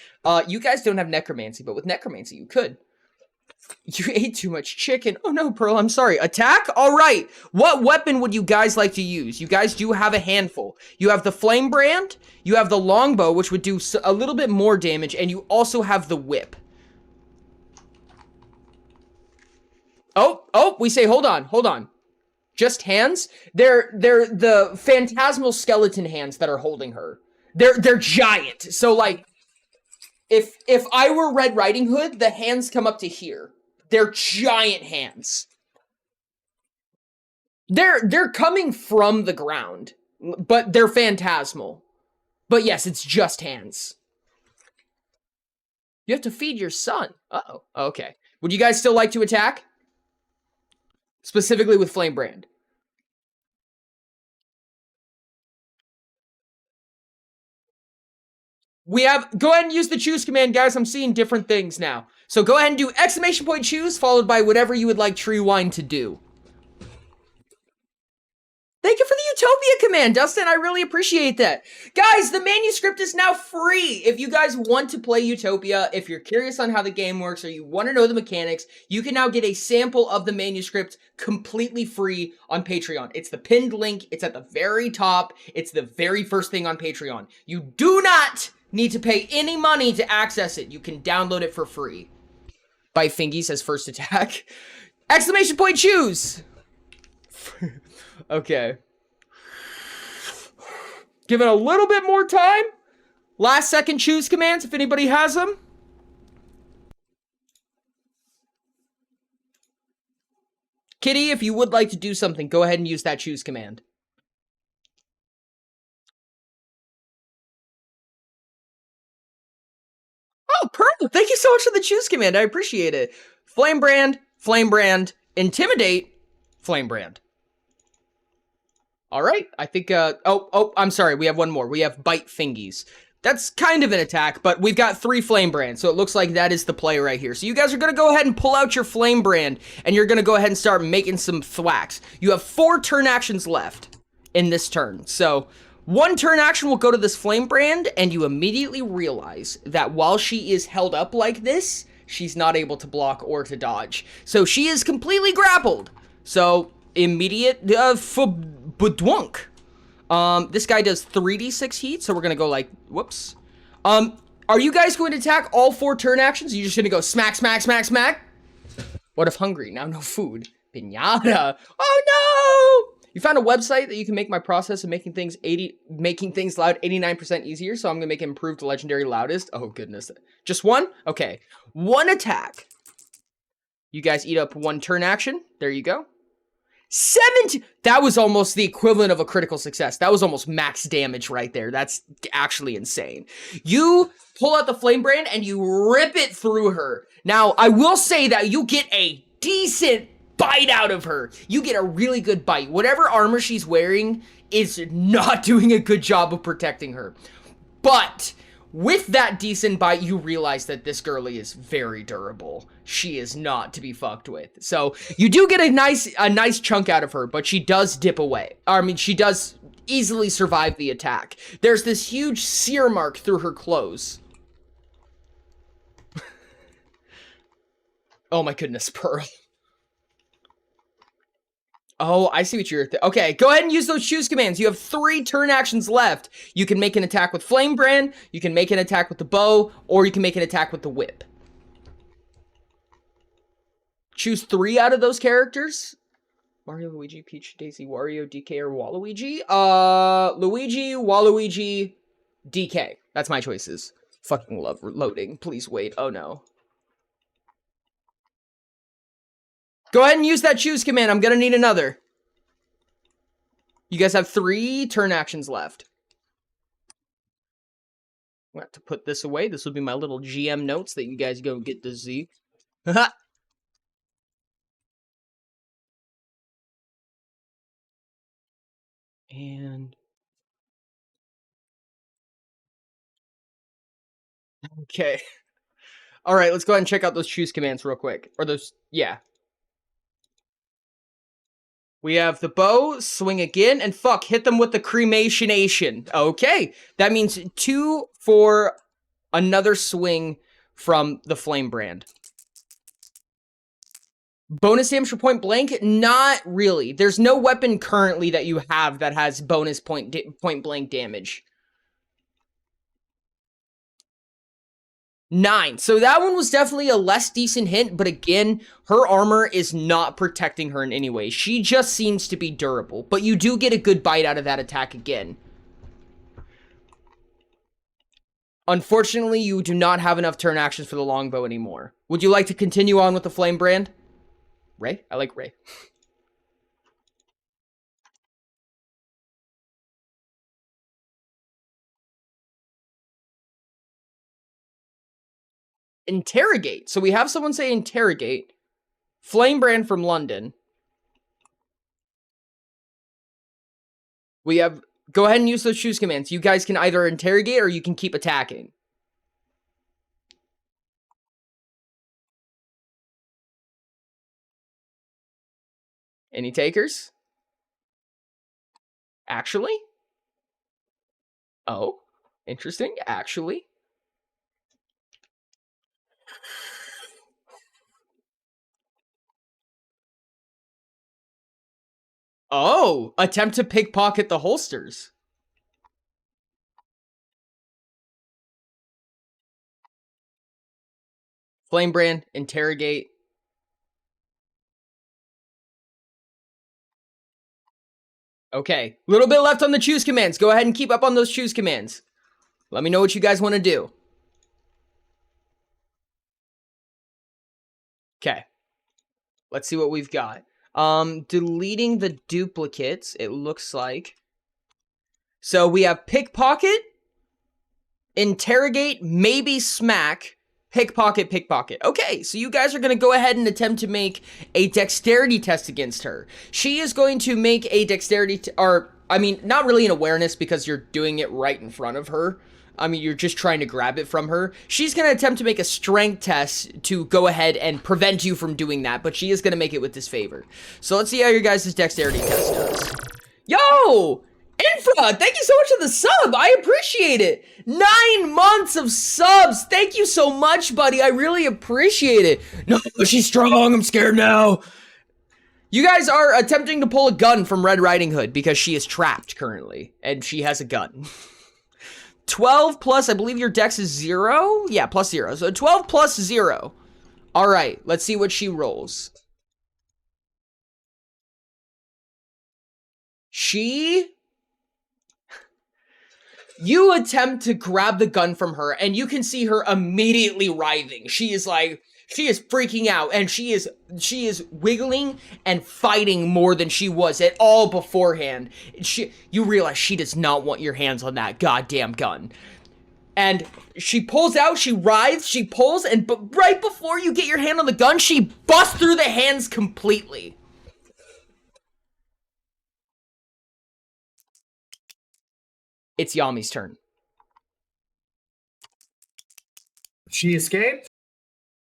You guys don't have necromancy, but with necromancy you could. You ate too much chicken. Oh no, Pearl, I'm sorry. Attack? Alright. What weapon would you guys like to use? You guys do have a handful. You have the flame brand, you have the longbow, which would do a little bit more damage, and you also have the whip. Oh, we say, hold on. Just hands? They're the phantasmal skeleton hands that are holding her. They're giant. So, like, if I were Red Riding Hood, the hands come up to here. They're giant hands. They're coming from the ground, but they're phantasmal. But yes, it's just hands. You have to feed your son. Uh-oh. Okay. Would you guys still like to attack? specifically with Flame Brand. We have, go ahead and use the choose command, guys. I'm seeing different things now. So go ahead and do exclamation point choose, followed by whatever you would like Treewind to do. Thank you for the Utopia command, Dustin. I really appreciate that. Guys, the manuscript is now free. If you guys want to play Utopia, if you're curious on how the game works, or you want to know the mechanics, you can now get a sample of the manuscript completely free on Patreon. It's the pinned link. It's at the very top. It's the very first thing on Patreon. You do not need to pay any money to access it. You can download it for free. Bite Fingy says first attack. Exclamation point choose. Okay. Give it a little bit more time. Last second choose commands if anybody has them. Kitty, if you would like to do something, go ahead and use that choose command. Oh, Pearl, thank you so much for the choose command. I appreciate it. Flame Brand, Intimidate, Flame Brand. All right, I think, I'm sorry, we have one more. We have Bite Fingies. That's kind of an attack, but we've got 3 Flame Brands, so it looks like that is the play right here. So you guys are going to go ahead and pull out your Flame Brand, and you're going to go ahead and start making some thwacks. You have 4 turn actions left in this turn. So 1 turn action will go to this Flame Brand, and you immediately realize that while she is held up like this, she's not able to block or to dodge. So she is completely grappled. So immediate budwunk. This guy does 3d6 heat, so we're gonna go like, whoops. Are you guys going to attack all 4 turn actions? Are you just gonna go smack, smack, smack, smack? What if hungry? Now no food. Pinata. Oh no! You found a website that you can make my process of making things loud 89% easier, so I'm gonna make it improved legendary loudest. Oh goodness. Just 1? Okay. 1 attack. You guys eat up 1 turn action. There you go. 17! That was almost the equivalent of a critical success. That was almost max damage right there. That's actually insane. You pull out the Flame Brand and you rip it through her. Now, I will say that you get a decent bite out of her. You get a really good bite. Whatever armor she's wearing is not doing a good job of protecting her. But with that decent bite, you realize that this girlie is very durable. She is not to be fucked with. So you do get a nice chunk out of her, but she does dip away. I mean, she does easily survive the attack. There's this huge sear mark through her clothes. Oh my goodness, Pearl. Oh, I see what you're... Okay, go ahead and use those choose commands. You have 3 turn actions left. You can make an attack with Flame Brand, you can make an attack with the bow, or you can make an attack with the whip. Choose 3 out of those characters. Mario, Luigi, Peach, Daisy, Wario, DK, or Waluigi? Luigi, Waluigi, DK. That's my choices. Fucking love loading. Please wait. Oh no. Go ahead and use that choose command. I'm gonna need another. You guys have 3 turn actions left. I'm gonna have to put this away. This will be my little GM notes that you guys go get to see. And... okay. Alright, let's go ahead and check out those choose commands real quick. Or those... yeah. We have the bow, swing again, and fuck, hit them with the cremationation. Okay, that means 2 for another swing from the Flame Brand. Bonus damage for point blank? Not really. There's no weapon currently that you have that has bonus point blank damage. 9. So that one was definitely a less decent hit, but again, her armor is not protecting her in any way. She just seems to be durable, but you do get a good bite out of that attack again. Unfortunately, you do not have enough turn actions for the longbow anymore. Would you like to continue on with the Flame Brand? Ray? I like Ray. Interrogate. So we have someone say interrogate. Flame Brand from London. We have... Go ahead and use those choose commands. You guys can either interrogate or you can keep attacking. Any takers? Actually? Oh, interesting. Actually. Oh, attempt to pickpocket the holsters. Flamebrand, interrogate. Okay, a little bit left on the choose commands. Go ahead and keep up on those choose commands. Let me know what you guys want to do. Okay. Let's see what we've got. Deleting the duplicates, it looks like. So we have pickpocket, interrogate, maybe smack, pickpocket, pickpocket. Okay, so you guys are going to go ahead and attempt to make a dexterity test against her. She is going to make a dexterity, not really an awareness because you're doing it right in front of her. I mean, you're just trying to grab it from her. She's going to attempt to make a strength test to go ahead and prevent you from doing that, but she is going to make it with disfavor. So let's see how your guys' dexterity test does. Yo! Infra, thank you so much for the sub. I appreciate it. 9 months of subs. Thank you so much, buddy. I really appreciate it. No, she's strong. I'm scared now. You guys are attempting to pull a gun from Red Riding Hood because she is trapped currently, and she has a gun. 12 plus, I believe your dex is 0? Yeah, plus 0. So 12 plus 0. All right, let's see what she rolls. You attempt to grab the gun from her, and you can see her immediately writhing. She is freaking out, and she is wiggling and fighting more than she was at all beforehand. You realize she does not want your hands on that goddamn gun. And she pulls out, she writhes, she pulls, but right before you get your hand on the gun, she busts through the hands completely. It's Yami's turn. She escaped?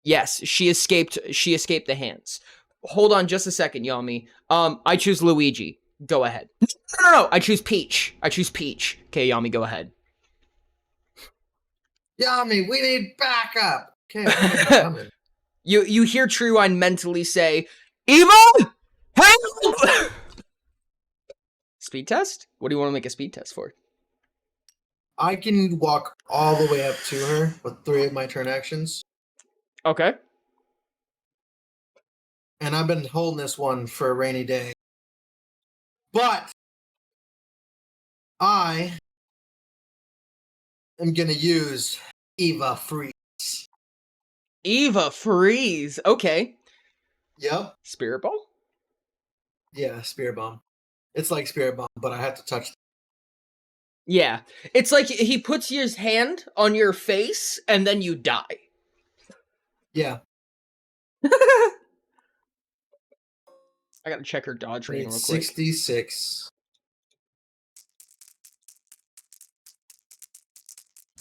Yes, she escaped the hands. Hold on just a second, Yami. I choose Luigi. Go ahead. No, I choose Peach. Okay, Yami, go ahead. Yami, we need backup. Okay, I'm coming. You hear Treewind mentally say, Eva! Help! Speed test? What do you want to make a speed test for? I can walk all the way up to her with 3 of my turn actions. Okay. And I've been holding this one for a rainy day. But I am going to use Eva Freeze. Eva Freeze. Okay. Yep. Spirit Ball? Yeah, Spirit Bomb. It's like Spirit Bomb, but I have to touch. Yeah. It's like he puts his hand on your face and then you die. Yeah. I gotta check her dodge rating real quick. 66.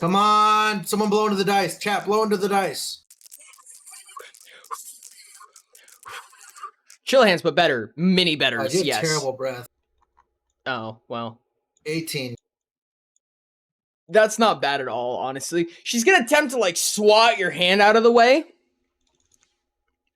Come on! Someone blow into the dice. Chat, blow into the dice. Chill hands, but better. Mini betters, I did yes. terrible breath. Oh, well. 18. That's not bad at all, honestly. She's gonna attempt to, like, swat your hand out of the way.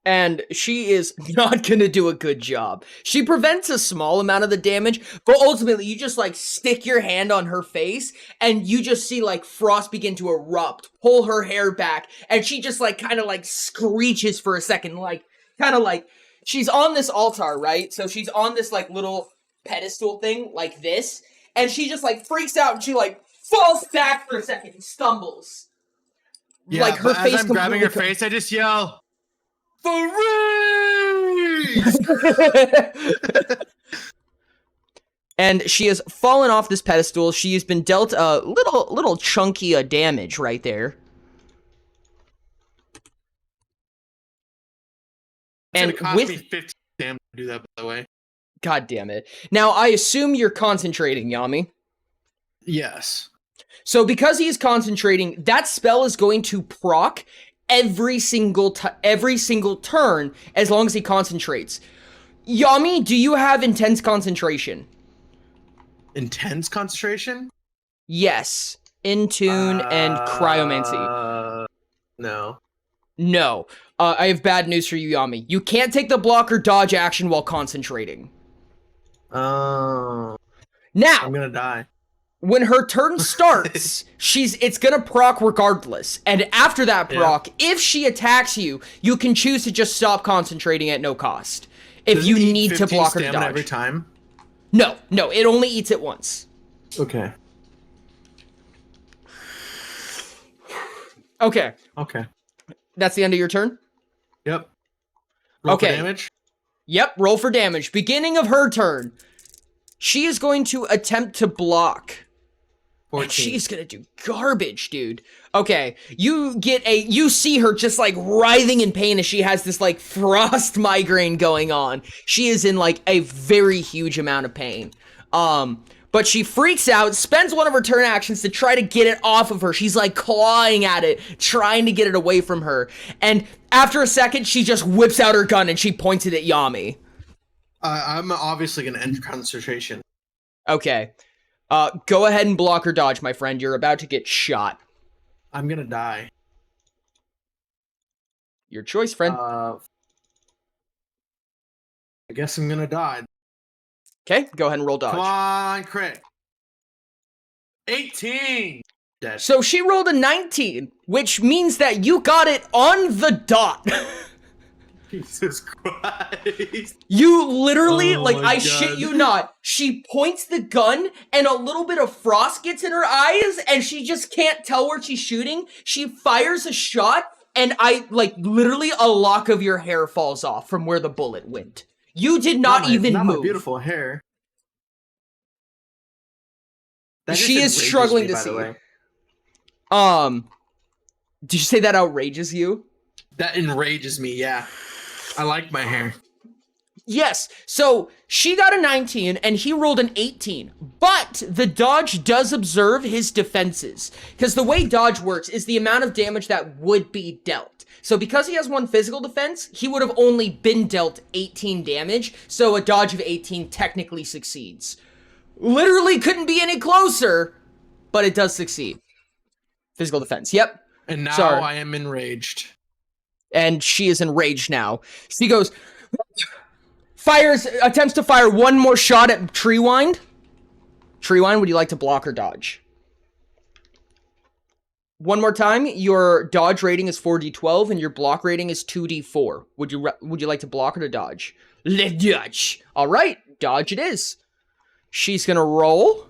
And she is not gonna do a good job. She prevents a small amount of the damage, but ultimately you just, like, stick your hand on her face, and you just see, like, frost begin to erupt, pull her hair back, and she just, like, kind of, like, screeches for a second, like, kind of like, she's on this altar, right? So she's on this, like, little pedestal thing, like this, and she just, like, freaks out, and she, like, falls back for a second and stumbles. Yeah, like, her face as I'm grabbing her completely face, I just yell, Freeze! And she has fallen off this pedestal. She has been dealt a little chunky damage right there. It's And gonna cost with me 15 damage to do that, by the way. God damn it. Now, I assume you're concentrating, Yami. Yes. So because he is concentrating, that spell is going to proc every single turn as long as he concentrates. Yami, do you have intense concentration? Intense concentration? Yes. In tune and cryomancy. No. No. I have bad news for you, Yami. You can't take the block or dodge action while concentrating. Oh. Now, I'm gonna die. when her turn starts, it's gonna proc regardless. And after that proc, if she attacks you, you can choose to just stop concentrating at no cost. If Does you it eat need to 15 block or stamina dodge. every time? No, it only eats it once. Okay. Okay. Okay. That's the end of your turn? Yep. Roll Okay. for damage? Yep, roll for damage. Beginning of her turn. She is going to attempt to block. 14. And she's gonna do garbage, dude. Okay, you see her just like writhing in pain as she has this like frost migraine going on. She is in like a very huge amount of pain. But she freaks out, spends one of her turn actions to try to get it off of her. She's like clawing at it, trying to get it away from her. And after a second, she just whips out her gun and she points it at Yami. I'm obviously gonna end concentration. Okay. Go ahead and block or dodge, my friend. You're about to get shot. I'm gonna die. Your choice, friend. I guess I'm gonna die. Okay, go ahead and roll dodge. Come on, crit. 18. Dead. So she rolled a 19, which means that you got it on the dot. Jesus Christ. You literally, Oh like, my I God. shit you not, she points the gun and a little bit of frost gets in her eyes and she just can't tell where she's shooting. She fires a shot and literally a lock of your hair falls off from where the bullet went. You did not even not move. My beautiful hair. That She just is enrages struggling me, to by the see. way. Did you say that outrages you? That enrages me, yeah. I like my hair. Yes, so she got a 19 and he rolled an 18, but the dodge does observe his defenses, because the way dodge works is the amount of damage that would be dealt. So because he has one physical defense, he would have only been dealt 18 damage, so a dodge of 18 technically succeeds. Literally couldn't be any closer, but it does succeed. Physical defense, yep. And now Sorry. I am enraged. And she is enraged now. She goes, attempts to fire one more shot at Treewind. Treewind, would you like to block or dodge? One more time, your dodge rating is 4d12 and your block rating is 2d4. Would you like to block or to dodge? Let's dodge. All right, dodge it is. She's gonna roll.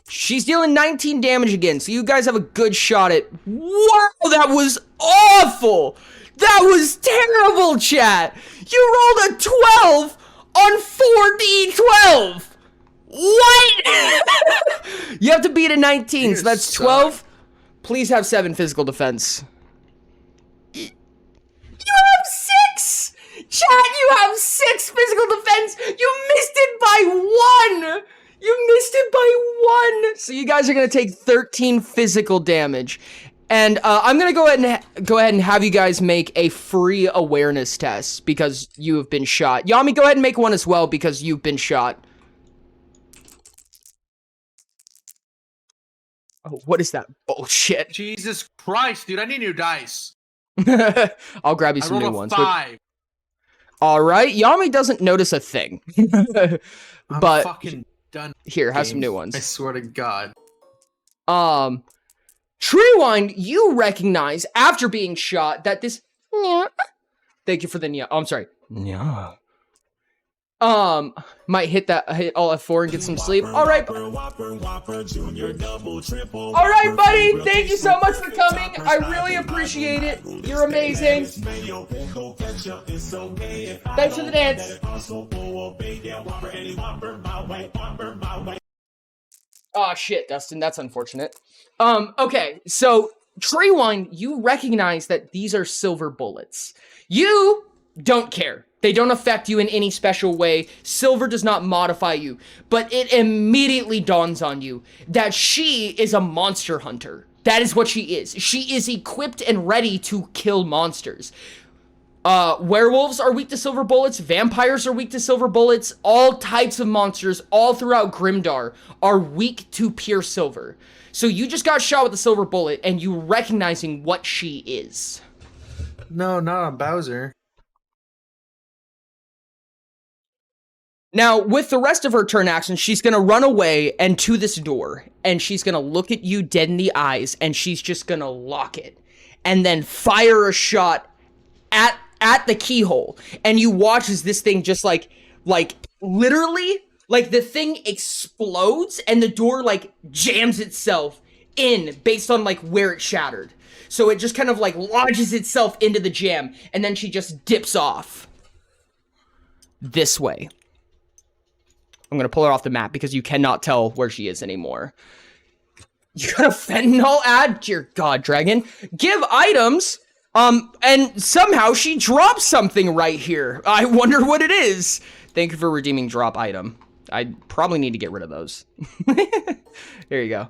She's dealing 19 damage again, so you guys have a good shot at... Wow, that was awful! That was terrible, chat! You rolled a 12 on 4d12! What? You have to beat a 19, so that's 12. Please have 7 physical defense. You have 6! Chat, you have 6 physical defense! You missed it by 1! You missed it by 1! So you guys are gonna take 13 physical damage. And I'm gonna go ahead and have you guys make a free awareness test because you have been shot. Yami, go ahead and make one as well because you've been shot. Oh, what is that bullshit? Jesus Christ, dude, I need new dice. I'll grab you I some new rolled a ones. 5. Alright, Yami doesn't notice a thing. I'm But fucking done. here, have some Games. new ones. I swear to God. Treewind, you recognize after being shot that this... Thank you for the... I'm sorry. Might hit all F4 and get some sleep. Alright. Alright, buddy. Thank you so much for coming. I really appreciate it. You're amazing. Thanks for the dance. Oh shit, Dustin, that's unfortunate. Okay, so Treewind, you recognize that these are silver bullets. You don't care. They don't affect you in any special way. Silver does not modify you. But it immediately dawns on you that she is a monster hunter. That is what she is. She is equipped and ready to kill monsters. Werewolves are weak to silver bullets. Vampires are weak to silver bullets. All types of monsters all throughout Grimdar are weak to pure silver. So you just got shot with a silver bullet and you recognizing what she is. No, not on Bowser. Now, with the rest of her turn action, she's going to run away and to this door. And she's going to look at you dead in the eyes. And she's just going to lock it. And then fire a shot at the keyhole. And you watch as this thing just like literally, like the thing explodes. And the door like jams itself in based on like where it shattered. So it just kind of like lodges itself into the jam. And then she just dips off. This way. I'm gonna pull her off the map because you cannot tell where she is anymore. You got a fentanyl ad? Dear God, Dragon. Give items, and somehow she drops something right here. I wonder what it is. Thank you for redeeming drop item. I probably need to get rid of those. There you go.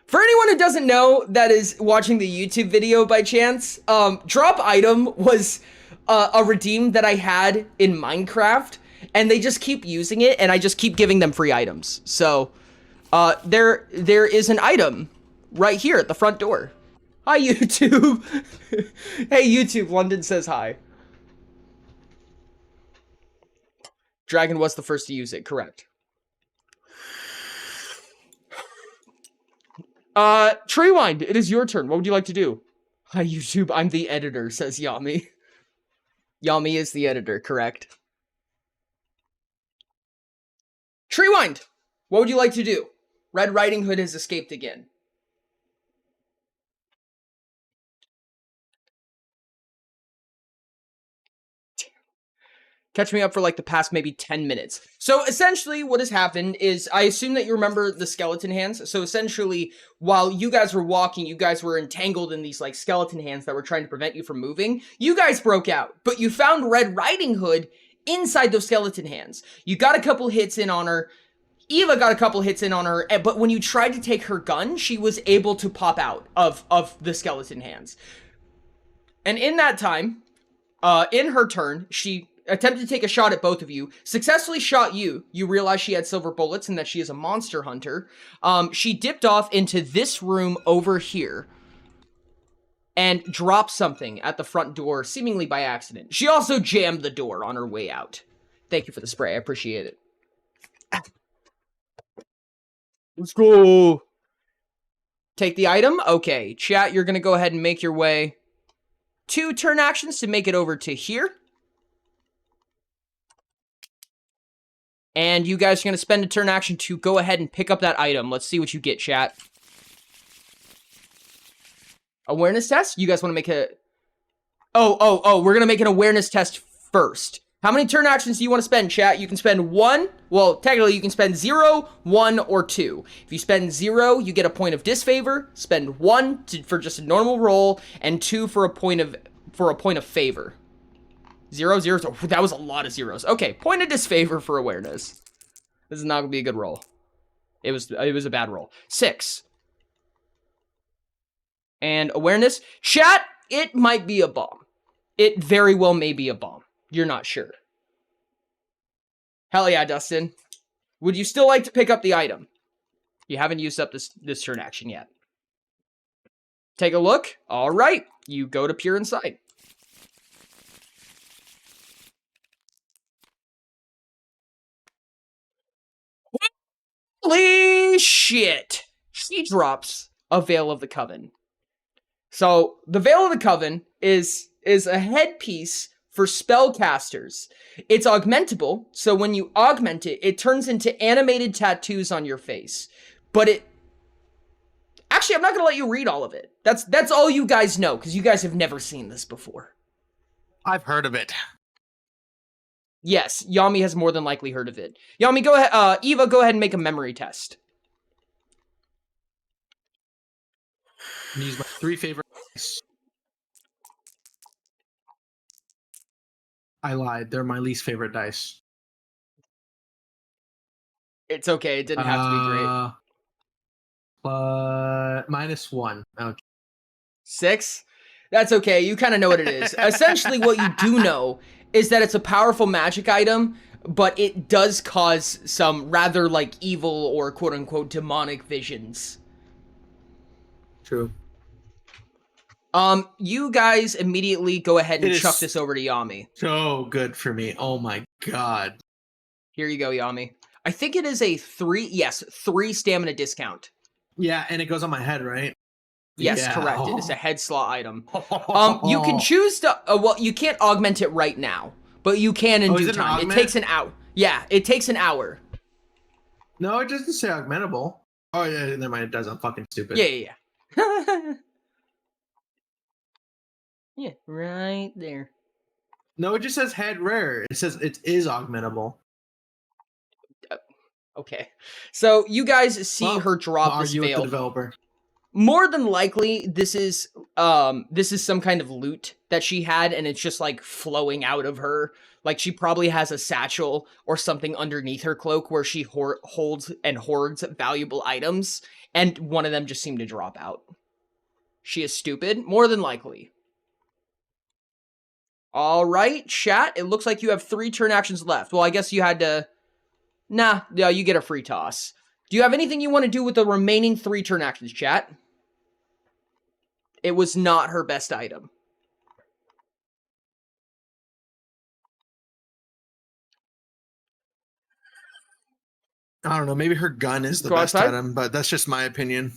For anyone who doesn't know that is watching the YouTube video by chance, drop item was a redeem that I had in Minecraft. And they just keep using it, and I just keep giving them free items. So, there is an item right here at the front door. Hi, YouTube. Hey, YouTube. London says hi. Dragon was the first to use it. Correct. Treewind, it is your turn. What would you like to do? Hi, YouTube. I'm the editor, says Yami. Yami is the editor. Correct. Treewind, what would you like to do? Red Riding Hood has escaped again. Catch me up for like the past maybe 10 minutes. So essentially what has happened is, I assume that you remember the skeleton hands. So essentially, while you guys were walking, you guys were entangled in these like skeleton hands that were trying to prevent you from moving. You guys broke out, but you found Red Riding Hood inside those skeleton hands. You got a couple hits in on her. Eva got a couple hits in on her, but when you tried to take her gun, she was able to pop out of the skeleton hands. And in that time, in her turn, she attempted to take a shot at both of you, successfully shot you. You realize she had silver bullets and that she is a monster hunter. She dipped off into this room over here and dropped something at the front door, seemingly by accident. She also jammed the door on her way out. Thank you for the spray. I appreciate it. Let's go. Take the item. Okay, chat, you're going to go ahead and make your way 2 turn actions to make it over to here. And you guys are going to spend a turn action to go ahead and pick up that item. Let's see what you get, chat. Awareness test? You guys want to make a... Oh, we're going to make an awareness test first. How many turn actions do you want to spend, chat? You can spend 1. Well, technically, you can spend 0, 1, or 2. If you spend 0, you get a point of disfavor. Spend 1 for just a normal roll, and 2 for a point of favor. 0, 0. Oh, that was a lot of zeros. Okay, point of disfavor for awareness. This is not gonna be a good roll. It was a bad roll. 6. And awareness, chat. It might be a bomb. It very well may be a bomb. You're not sure. Hell yeah, Dustin. Would you still like to pick up the item? You haven't used up this turn action yet. Take a look. All right. You go to peer inside. Holy shit. She drops a Veil of the Coven. So the Veil of the Coven is a headpiece for spellcasters. It's augmentable, so when you augment it, it turns into animated tattoos on your face. But it... Actually, I'm not going to let you read all of it. That's all you guys know, because you guys have never seen this before. I've heard of it. Yes, Yami has more than likely heard of it. Yami, go ahead. Eva, go ahead and make a memory test. Use my 3 favorite. I lied. They're my least favorite dice. It's okay. It didn't have to be great. -1. Okay. 6? That's okay. You kind of know what it is. Essentially, what you do know is that it's a powerful magic item, but it does cause some rather like evil or quote unquote demonic visions. True. You guys immediately go ahead and It chuck is- this over to Yami. So good for me. Oh my god. Here you go, Yami. I think it is a 3 stamina discount. Yeah, and it goes on my head, right? Yes, Yeah. correct. It is a head slot item. You can choose to. Well, you can't augment it right now, but you can in Oh, is due it an time. It augment? takes an hour. Yeah, it takes an hour. No, it doesn't say augmentable. Oh yeah, never mind. It does. I'm fucking stupid. Yeah. Yeah, right there. No, it just says head rare. It says it is augmentable. Okay. So you guys see Well, her drop this argue with the veil. developer. More than likely, this is some kind of loot that she had, and it's just like flowing out of her. Like she probably has a satchel or something underneath her cloak where she holds and hoards valuable items, and one of them just seemed to drop out. She is stupid, more than likely. All right, chat. It looks like you have 3 turn actions left. Well, I guess you had to. Nah, yeah, you get a free toss. Do you have anything you want to do with the remaining 3 turn actions, chat? It was not her best item. I don't know. Maybe her gun is the Go best outside? item, but that's just my opinion.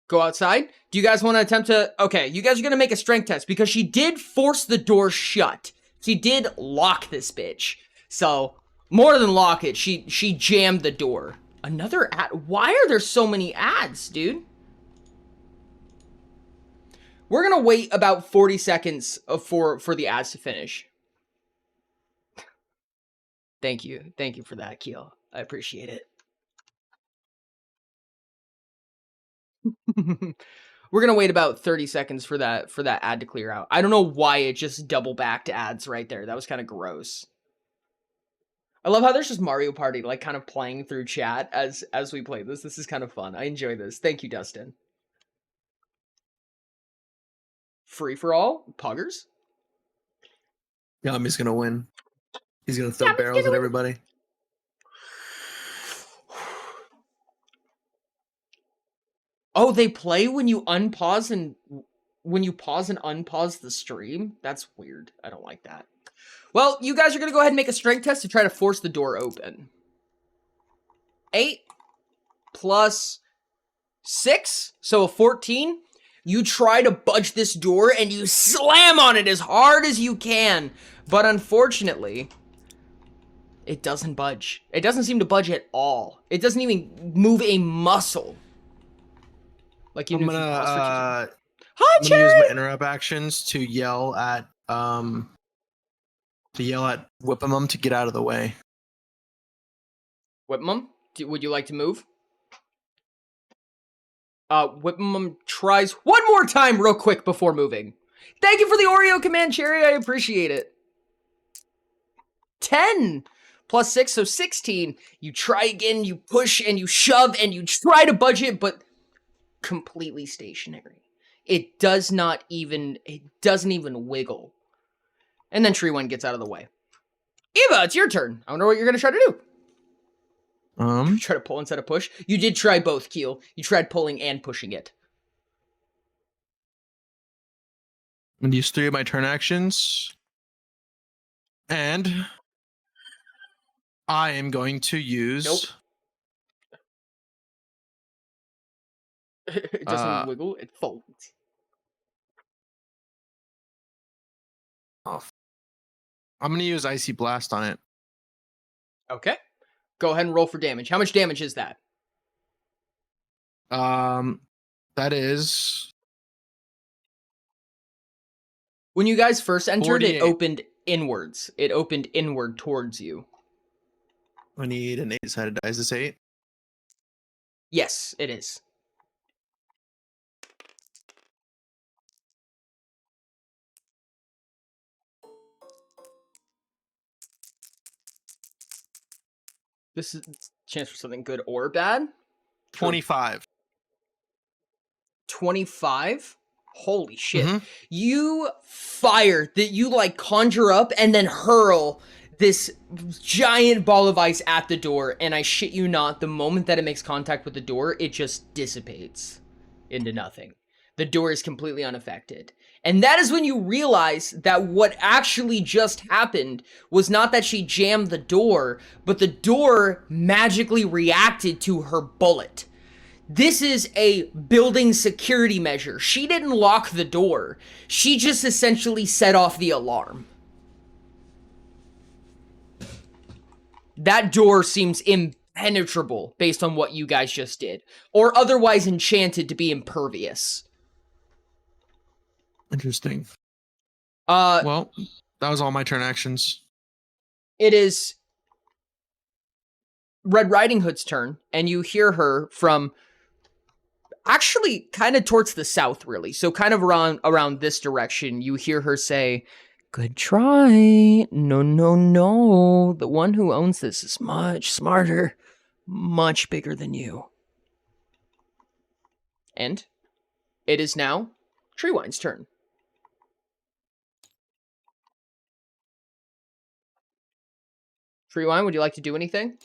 Go outside? Do you guys want to attempt to... Okay, you guys are going to make a strength test because she did force the door shut. She did lock this bitch. So, more than lock it, she jammed the door. Another ad... Why are there so many ads, dude? We're going to wait about 40 seconds for the ads to finish. Thank you. Thank you for that, Keel. I appreciate it. We're gonna wait about 30 seconds for that ad to clear out. I don't know why it just double backed ads right there. That was kind of gross. I love how there's just Mario Party like kind of playing through chat as we play this. This is kind of fun. I enjoy this. Thank you, Dustin. Free for all? Puggers? Yami's gonna win. He's gonna throw Yami's barrels gonna at win. everybody. Oh, they play when you unpause and when you pause and unpause the stream? That's weird. I don't like that. Well, you guys are going to go ahead and make a strength test to try to force the door open. 8 plus 6, so a 14. You try to budge this door and you slam on it as hard as you can. But unfortunately, it doesn't budge. It doesn't seem to budge at all. It doesn't even move a muscle. Like even I'm if you pause gonna for Hi, I'm gonna use Cherry! my interrupt actions to yell at Whipimum to get out of the way. Whipimum, would you like to move? Whipimum tries one more time real quick before moving. Thank you for the Oreo command, Cherry. I appreciate it. 10 plus 6, so 16. You try again, you push and you shove and you try to budge it, but completely stationary. It doesn't even wiggle. And then Treewind gets out of the way. Eva, it's your turn. I wonder what you're going to try to do. Try to pull instead of push. You did try both, Keel. You tried pulling and pushing it. I'm gonna use 3 of my turn actions. And I am going to use It doesn't wiggle, it folds. I'm gonna use Icy Blast on it. Okay. Go ahead and roll for damage. How much damage is that? That is When you guys first entered, 48. it opened inwards. It opened inward towards you. I need an 8-sided dice. Is this 8? Yes, it is. This is chance for something good or bad. 25. 25? Holy shit. Mhm. You fire that you like conjure up and then hurl this giant ball of ice at the door, and I shit you not, the moment that it makes contact with the door, it just dissipates into nothing. The door is completely unaffected. And that is when you realize that what actually just happened was not that she jammed the door, but the door magically reacted to her bullet. This is a building security measure. She didn't lock the door. She just essentially set off the alarm. That door seems impenetrable based on what you guys just did, or otherwise enchanted to be impervious. Interesting. Uh, Well, that was all my turn actions. it is Red Riding Hood's turn, and you hear her from actually kind of towards the south, really. So kind of around this direction, you hear her say, "Good try. No, no, no. The one who owns this is much smarter, much bigger than you." And it is now Treewind's turn. Treewind, would you like to do anything?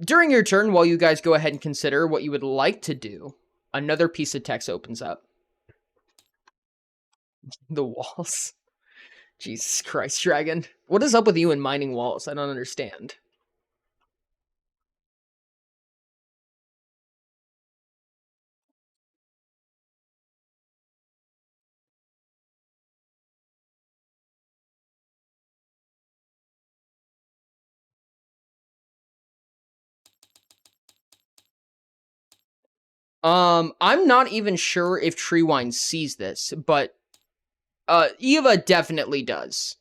During your turn, while you guys go ahead and consider what you would like to do, another piece of text opens up. The walls. Jesus Christ, Dragon. What is up with you and mining walls? I don't understand. I'm not even sure if Treewind sees this, but Eva definitely does.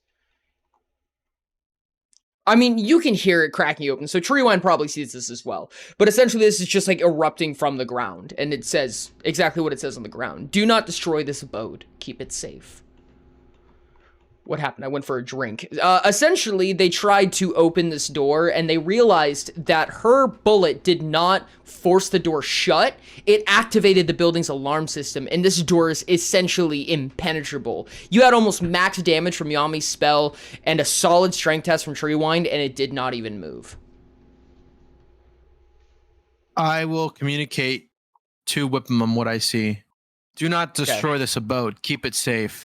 I mean, you can hear it cracking open, so Treewind probably sees this as well. But essentially, this is just like erupting from the ground, and it says exactly what it says on the ground. Do not destroy this abode. Keep it safe. What happened? I went for a drink. Essentially, they tried to open this door, and they realized that her bullet did not force the door shut. It activated the building's alarm system, and this door is essentially impenetrable. You had almost max damage from Yami's spell, and a solid strength test from Treewind, and it did not even move. I will communicate to Whipimum what I see. Do not destroy this abode. Keep it safe.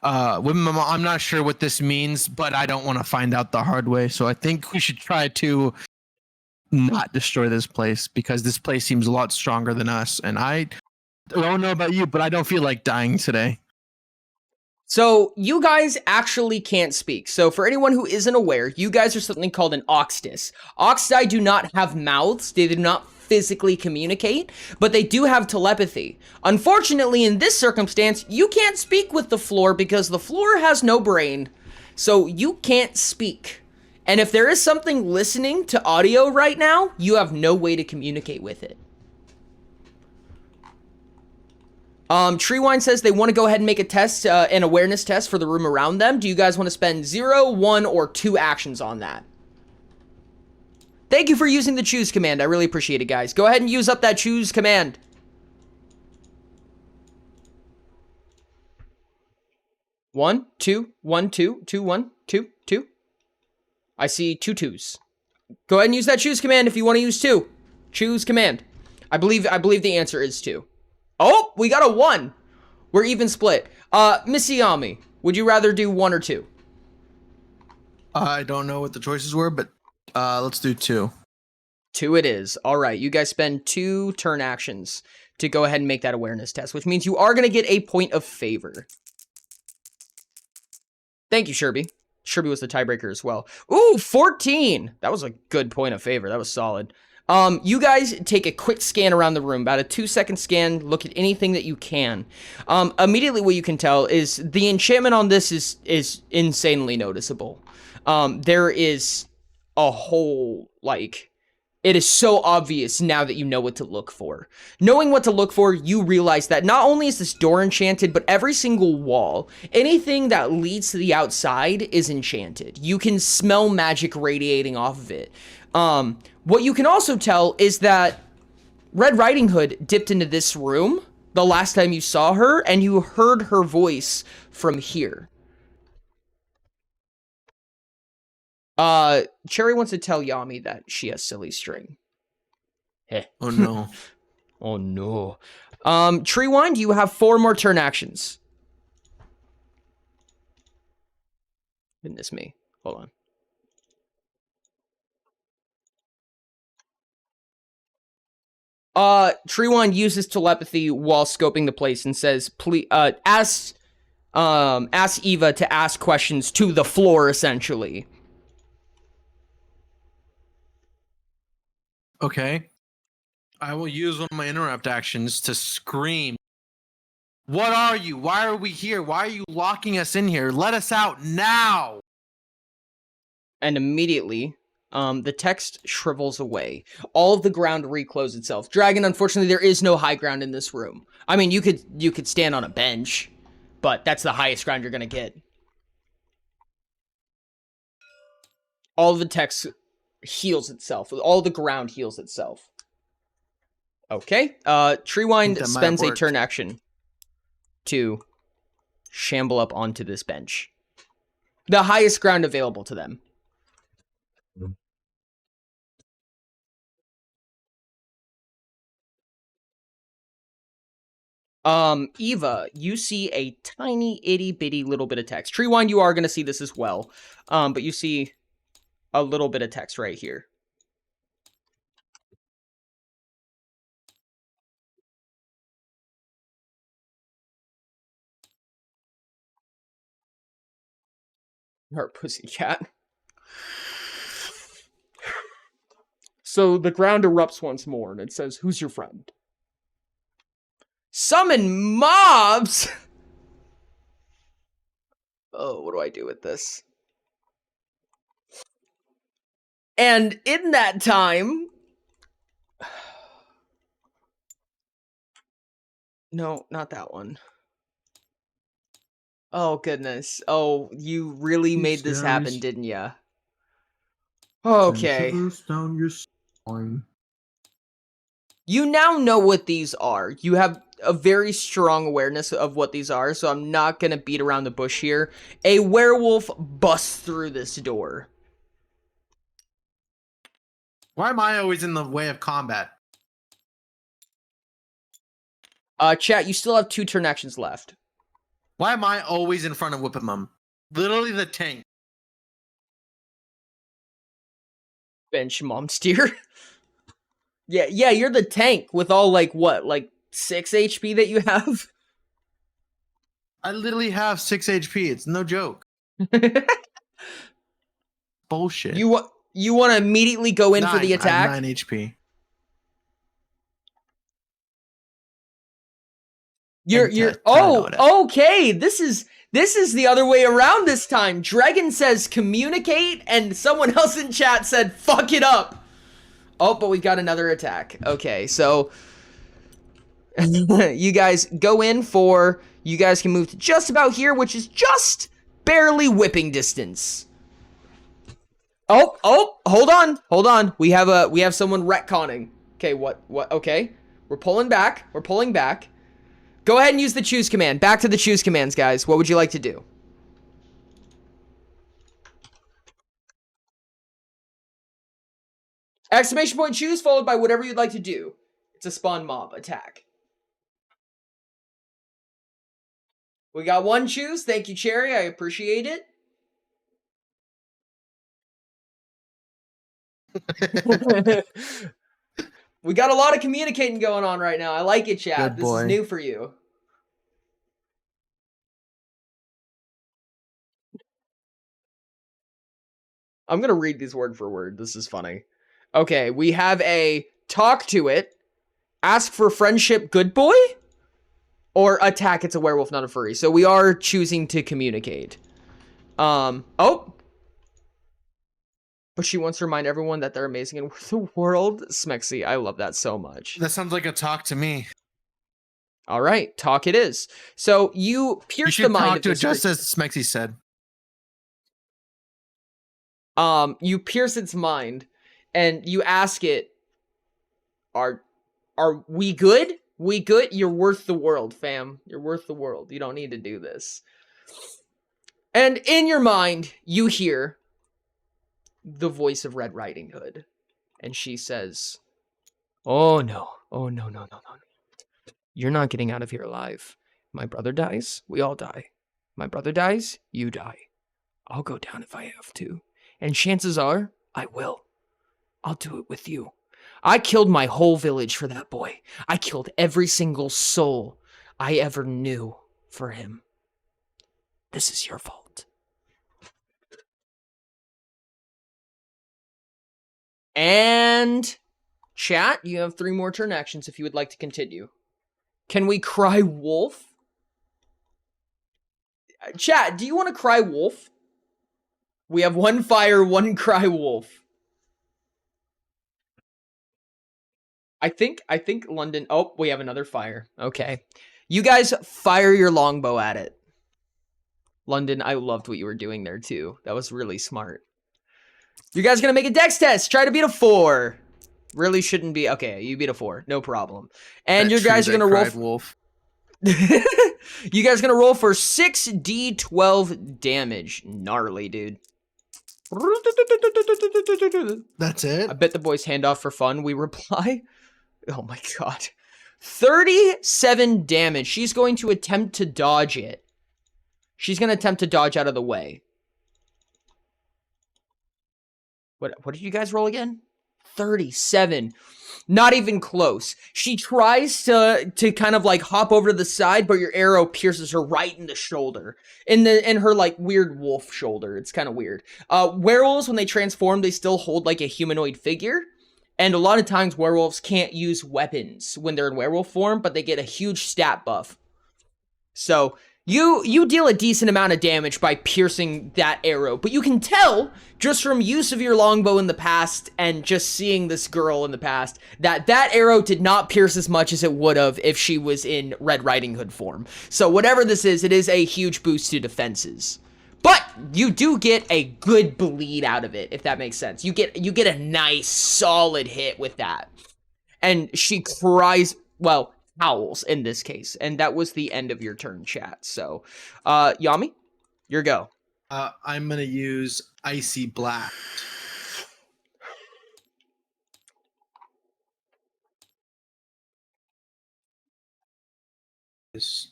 Whipimum, I'm not sure what this means, but I don't want to find out the hard way. So I think we should try to not destroy this place, because this place seems a lot stronger than us. And I don't know about you, but I don't feel like dying today. So, you guys actually can't speak. So, for anyone who isn't aware, you guys are something called an Oxtis. Oxti do not have mouths. They do not physically communicate, but they do have telepathy. Unfortunately, in this circumstance, you can't speak with the floor because the floor has no brain. So, you can't speak. And if there is something listening to audio right now, you have no way to communicate with it. Treewind says they want to go ahead and make a test, an awareness test for the room around them. Do you guys want to spend 0, 1, or 2 actions on that? Thank you for using the choose command. I really appreciate it, guys. Go ahead and use up that choose command. One, two, 1, 2, 2, 1, 2, 2. I see 2 2s. Go ahead and use that choose command if you want to use 2. Choose command. I believe the answer is 2. Oh, we got a 1. We're even split. Miss Yami, would you rather do 1 or 2? I don't know what the choices were, but let's do 2. 2 it is. All right, you guys spend 2 turn actions to go ahead and make that awareness test, which means you are going to get a point of favor. Thank you, Sherby. Sherby was the tiebreaker as well. Ooh, 14. That was a good point of favor. That was solid. You guys take a quick scan around the room, about a 2-second scan, look at anything that you can. Immediately what you can tell is the enchantment on this is insanely noticeable. There is a whole, like, it is so obvious now that you know what to look for. Knowing what to look for, you realize that not only is this door enchanted, but every single wall, anything that leads to the outside is enchanted. You can smell magic radiating off of it. What you can also tell is that Red Riding Hood dipped into this room the last time you saw her, and you heard her voice from here. Cherry wants to tell Yami that she has silly string. Heh. Oh no. Oh no. Treewind, you have 4 more turn actions. Goodness me. Hold on. Treewind uses telepathy while scoping the place and says, "Please, ask Eva to ask questions to the floor, essentially." Okay. I will use one of my interrupt actions to scream. What are you? Why are we here? Why are you locking us in here? Let us out now! And immediately, the text shrivels away. All of the ground recloses itself. Dragon, unfortunately, there is no high ground in this room. I mean, you could stand on a bench, but that's the highest ground you're gonna get. All of the text heals itself. All the ground heals itself. Okay. Treewind spends a turn action to shamble up onto this bench. The highest ground available to them. Eva, you see a tiny itty bitty little bit of text. Treewind, you are going to see this as well. But you see a little bit of text right here. Our pussycat. So the ground erupts once more, and it says, "Who's your friend?" Summon mobs! Oh, what do I do with this? And in that time... No, not that one. Oh, goodness. Oh, you really made this happen, didn't ya? Okay. Down your spine. You now know what these are. You have a very strong awareness of what these are, so I'm not going to beat around the bush here. A werewolf busts through this door. Why am I always in the way of combat? Chat, you still have 2 turn actions left. Why am I always in front of Whipimum? Literally the tank. Bench mom steer. Yeah, you're the tank with all, like, what, like 6 HP that you have? I literally have 6 HP. It's no joke. Bullshit. You want to immediately go in for the I attack? have 9 HP. Okay. This is the other way around this time. Dragon says communicate, and someone else in chat said fuck it up. Oh, but we got another attack. Okay, so you guys go in for. You guys can move to just about here, which is just barely whipping distance. Oh, hold on. We have someone retconning. Okay, what? Okay, we're pulling back. Go ahead and use the choose command. Back to the choose commands, guys. What would you like to do? Exclamation point choose followed by whatever you'd like to do. It's a spawn mob attack. We got 1 choose. Thank you, Cherry. I appreciate it. We got a lot of communicating going on right now. I like it, chat. This is new for you. I'm going to read these word for word. This is funny. Okay, we have a talk to it, ask for friendship, good boy, or attack, it's a werewolf, not a furry. So we are choosing to communicate. Oh. But she wants to remind everyone that they're amazing and worth the world. Smexy, I love that so much. That sounds like a talk to me. All right, talk it is. So you pierce the mind talk of to it this just as Smexy said. You pierce its mind, and you ask it, Are we good? We good? You're worth the world, fam. You're worth the world. You don't need to do this. And in your mind, you hear the voice of Red Riding Hood. And she says, Oh no. Oh no, no, no, no, no. You're not getting out of here alive. My brother dies, we all die. My brother dies, you die. I'll go down if I have to. And chances are, I will. I'll do it with you. I killed my whole village for that boy. I killed every single soul I ever knew for him. This is your fault. And chat, you have 3 more turn actions if you would like to continue. Can we cry wolf? Chat, do you want to cry wolf? We have 1 fire, 1 cry wolf. I think London... Oh, we have another fire. Okay. You guys fire your longbow at it. London, I loved what you were doing there, too. That was really smart. You guys gonna make a dex test. Try to beat a 4. Really shouldn't be... Okay, you beat a 4. No problem. And you guys are gonna roll... Wolf. You guys are gonna roll for 6d12 damage. Gnarly, dude. That's it? I bet the boys hand off for fun, we reply. Oh my god. 37 damage. She's going to attempt to dodge it. She's going to attempt to dodge out of the way. What did you guys roll again? 37. Not even close. She tries to kind of like hop over to the side, but your arrow pierces her right in the shoulder. In her like weird wolf shoulder. It's kind of weird. Werewolves, when they transform, they still hold like a humanoid figure. And a lot of times werewolves can't use weapons when they're in werewolf form, but they get a huge stat buff. So you deal a decent amount of damage by piercing that arrow, but you can tell just from use of your longbow in the past and just seeing this girl in the past that arrow did not pierce as much as it would have if she was in Red Riding Hood form. So whatever this is, it is a huge boost to defenses. But you do get a good bleed out of it, if that makes sense. You get a nice solid hit with that. And she cries, well, howls in this case. And that was the end of your turn, chat. So, Yami, your go. I'm going to use Icy Blast. This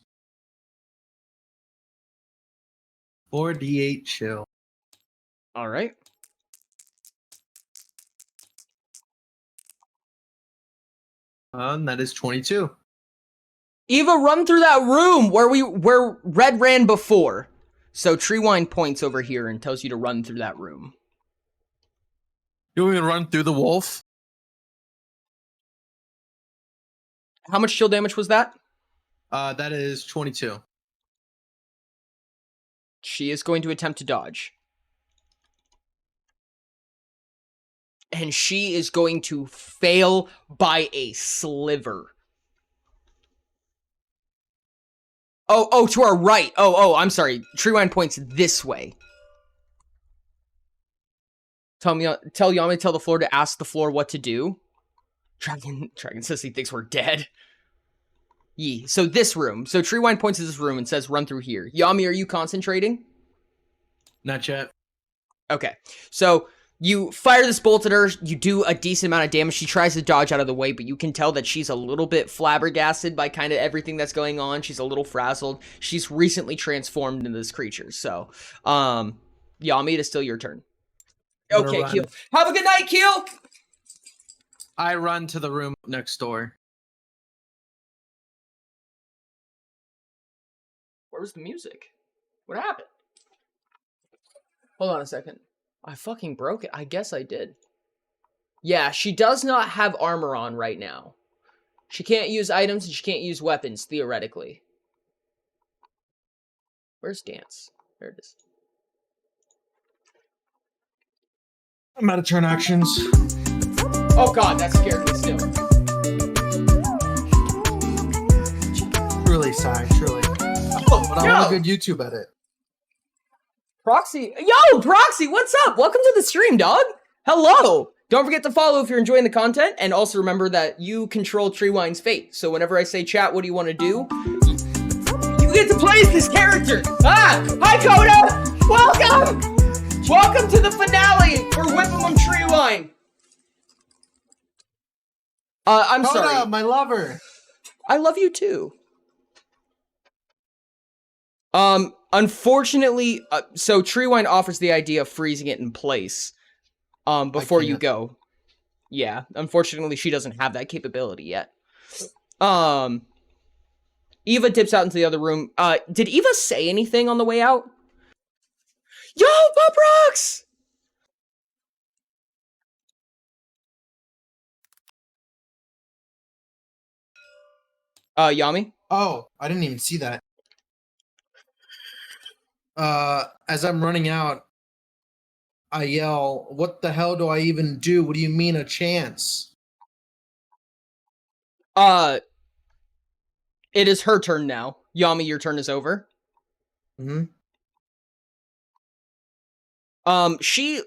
4d8 chill. All right. That is 22. Eva, run through that room where Red ran before. So Treewind points over here and tells you to run through that room. You want me to run through the wolf? How much chill damage was that? That is 22. She is going to attempt to dodge. And she is going to fail by a sliver. Oh, to our right. Oh, I'm sorry. Treewind points this way. Tell Yami, tell the floor to ask the floor what to do. Dragon says he thinks we're dead. Yee. So this room. So Treewind points to this room and says run through here. Yami, are you concentrating? Not yet. Okay. So you fire this bolt at her. You do a decent amount of damage. She tries to dodge out of the way, but you can tell that she's a little bit flabbergasted by kind of everything that's going on. She's a little frazzled. She's recently transformed into this creature. So, Yami, it is still your turn. Okay, Keel. Have a good night, Keel! I run to the room next door. Where's the music? What happened? Hold on a second. I fucking broke it. I guess I did. Yeah, she does not have armor on right now. She can't use items and she can't use weapons, theoretically. Where's dance? There it is. I'm out of turn actions. Oh god, that scared me still. Truly, Sai, truly. Oh, But I'm a good YouTube edit. Proxy. Yo, Proxy, what's up? Welcome to the stream, dog. Hello. Don't forget to follow if you're enjoying the content, and also remember that you control Treewind's fate. So whenever I say chat, what do you want to do? You get to play as this character. Ah! Hi, Coda! Welcome! Welcome to the finale for Whipimum Treewind. I'm Coda, sorry. my lover. I love you too. Unfortunately, so Treewind offers the idea of freezing it in place, before you go. Yeah, unfortunately, she doesn't have that capability yet. Eva dips out into the other room. Did Eva say anything on the way out? Yo, Pop Rocks! Yami? Oh, I didn't even see that. As I'm running out, I yell, "What the hell do I even do? What do you mean a chance?" It is her turn now. Yami, your turn is over. Mm-hmm. She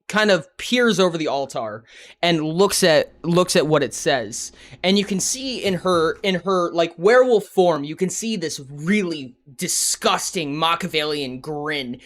kind of peers over the altar and looks at what it says, and you can see in her like werewolf form, you can see this really disgusting Machiavellian grin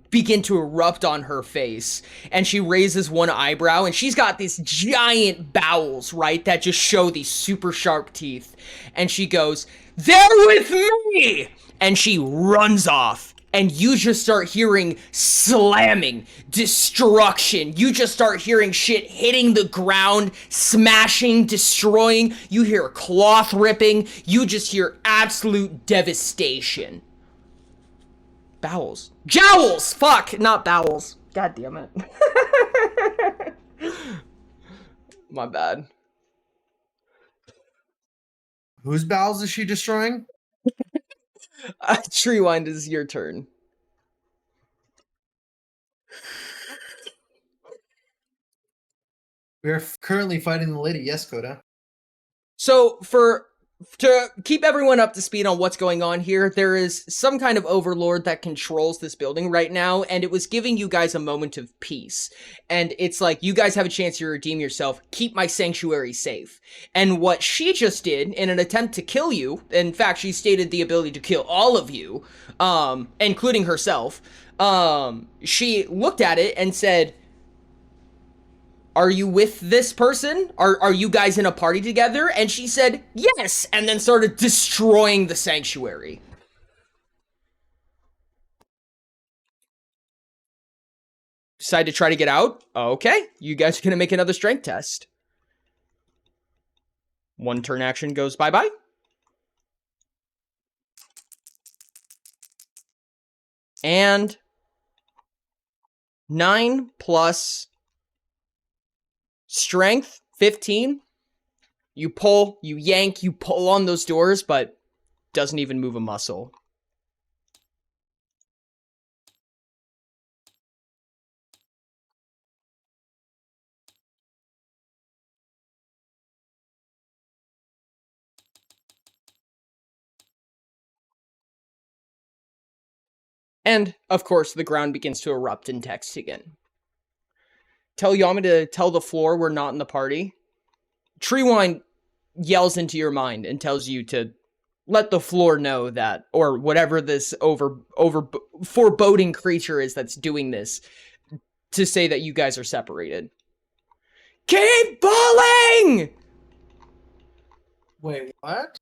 begin to erupt on her face, and she raises one eyebrow, and she's got these giant bowels, right, that just show these super sharp teeth, and she goes, "They're with me!" And she runs off. And you just start hearing slamming, destruction. You just start hearing shit hitting the ground, smashing, destroying. You hear cloth ripping. You just hear absolute devastation. Bowels. Jowls! Fuck, not bowels. God damn it. My bad. Whose bowels is she destroying? Treewind, is your turn. We are currently fighting the lady. Yes, Coda. So, to keep everyone up to speed on what's going on here, there is some kind of overlord that controls this building right now, and it was giving you guys a moment of peace. And it's like, you guys have a chance to redeem yourself, keep my sanctuary safe. And what she just did, in an attempt to kill you, in fact, she stated the ability to kill all of you, including herself, she looked at it and said, "Are you with this person? Are you guys in a party together?" And she said, "Yes," and then started destroying the sanctuary. Decide to try to get out? Okay, you guys are gonna make another strength test. One turn action goes bye-bye. And 9 plus strength, 15. You pull, you yank, you pull on those doors, but doesn't even move a muscle. And, of course, the ground begins to erupt in text again. Tell Yami to tell the floor we're not in the party. Treewind yells into your mind and tells you to let the floor know that, or whatever this foreboding creature is that's doing this, to say that you guys are separated. Keep pulling! Wait, what?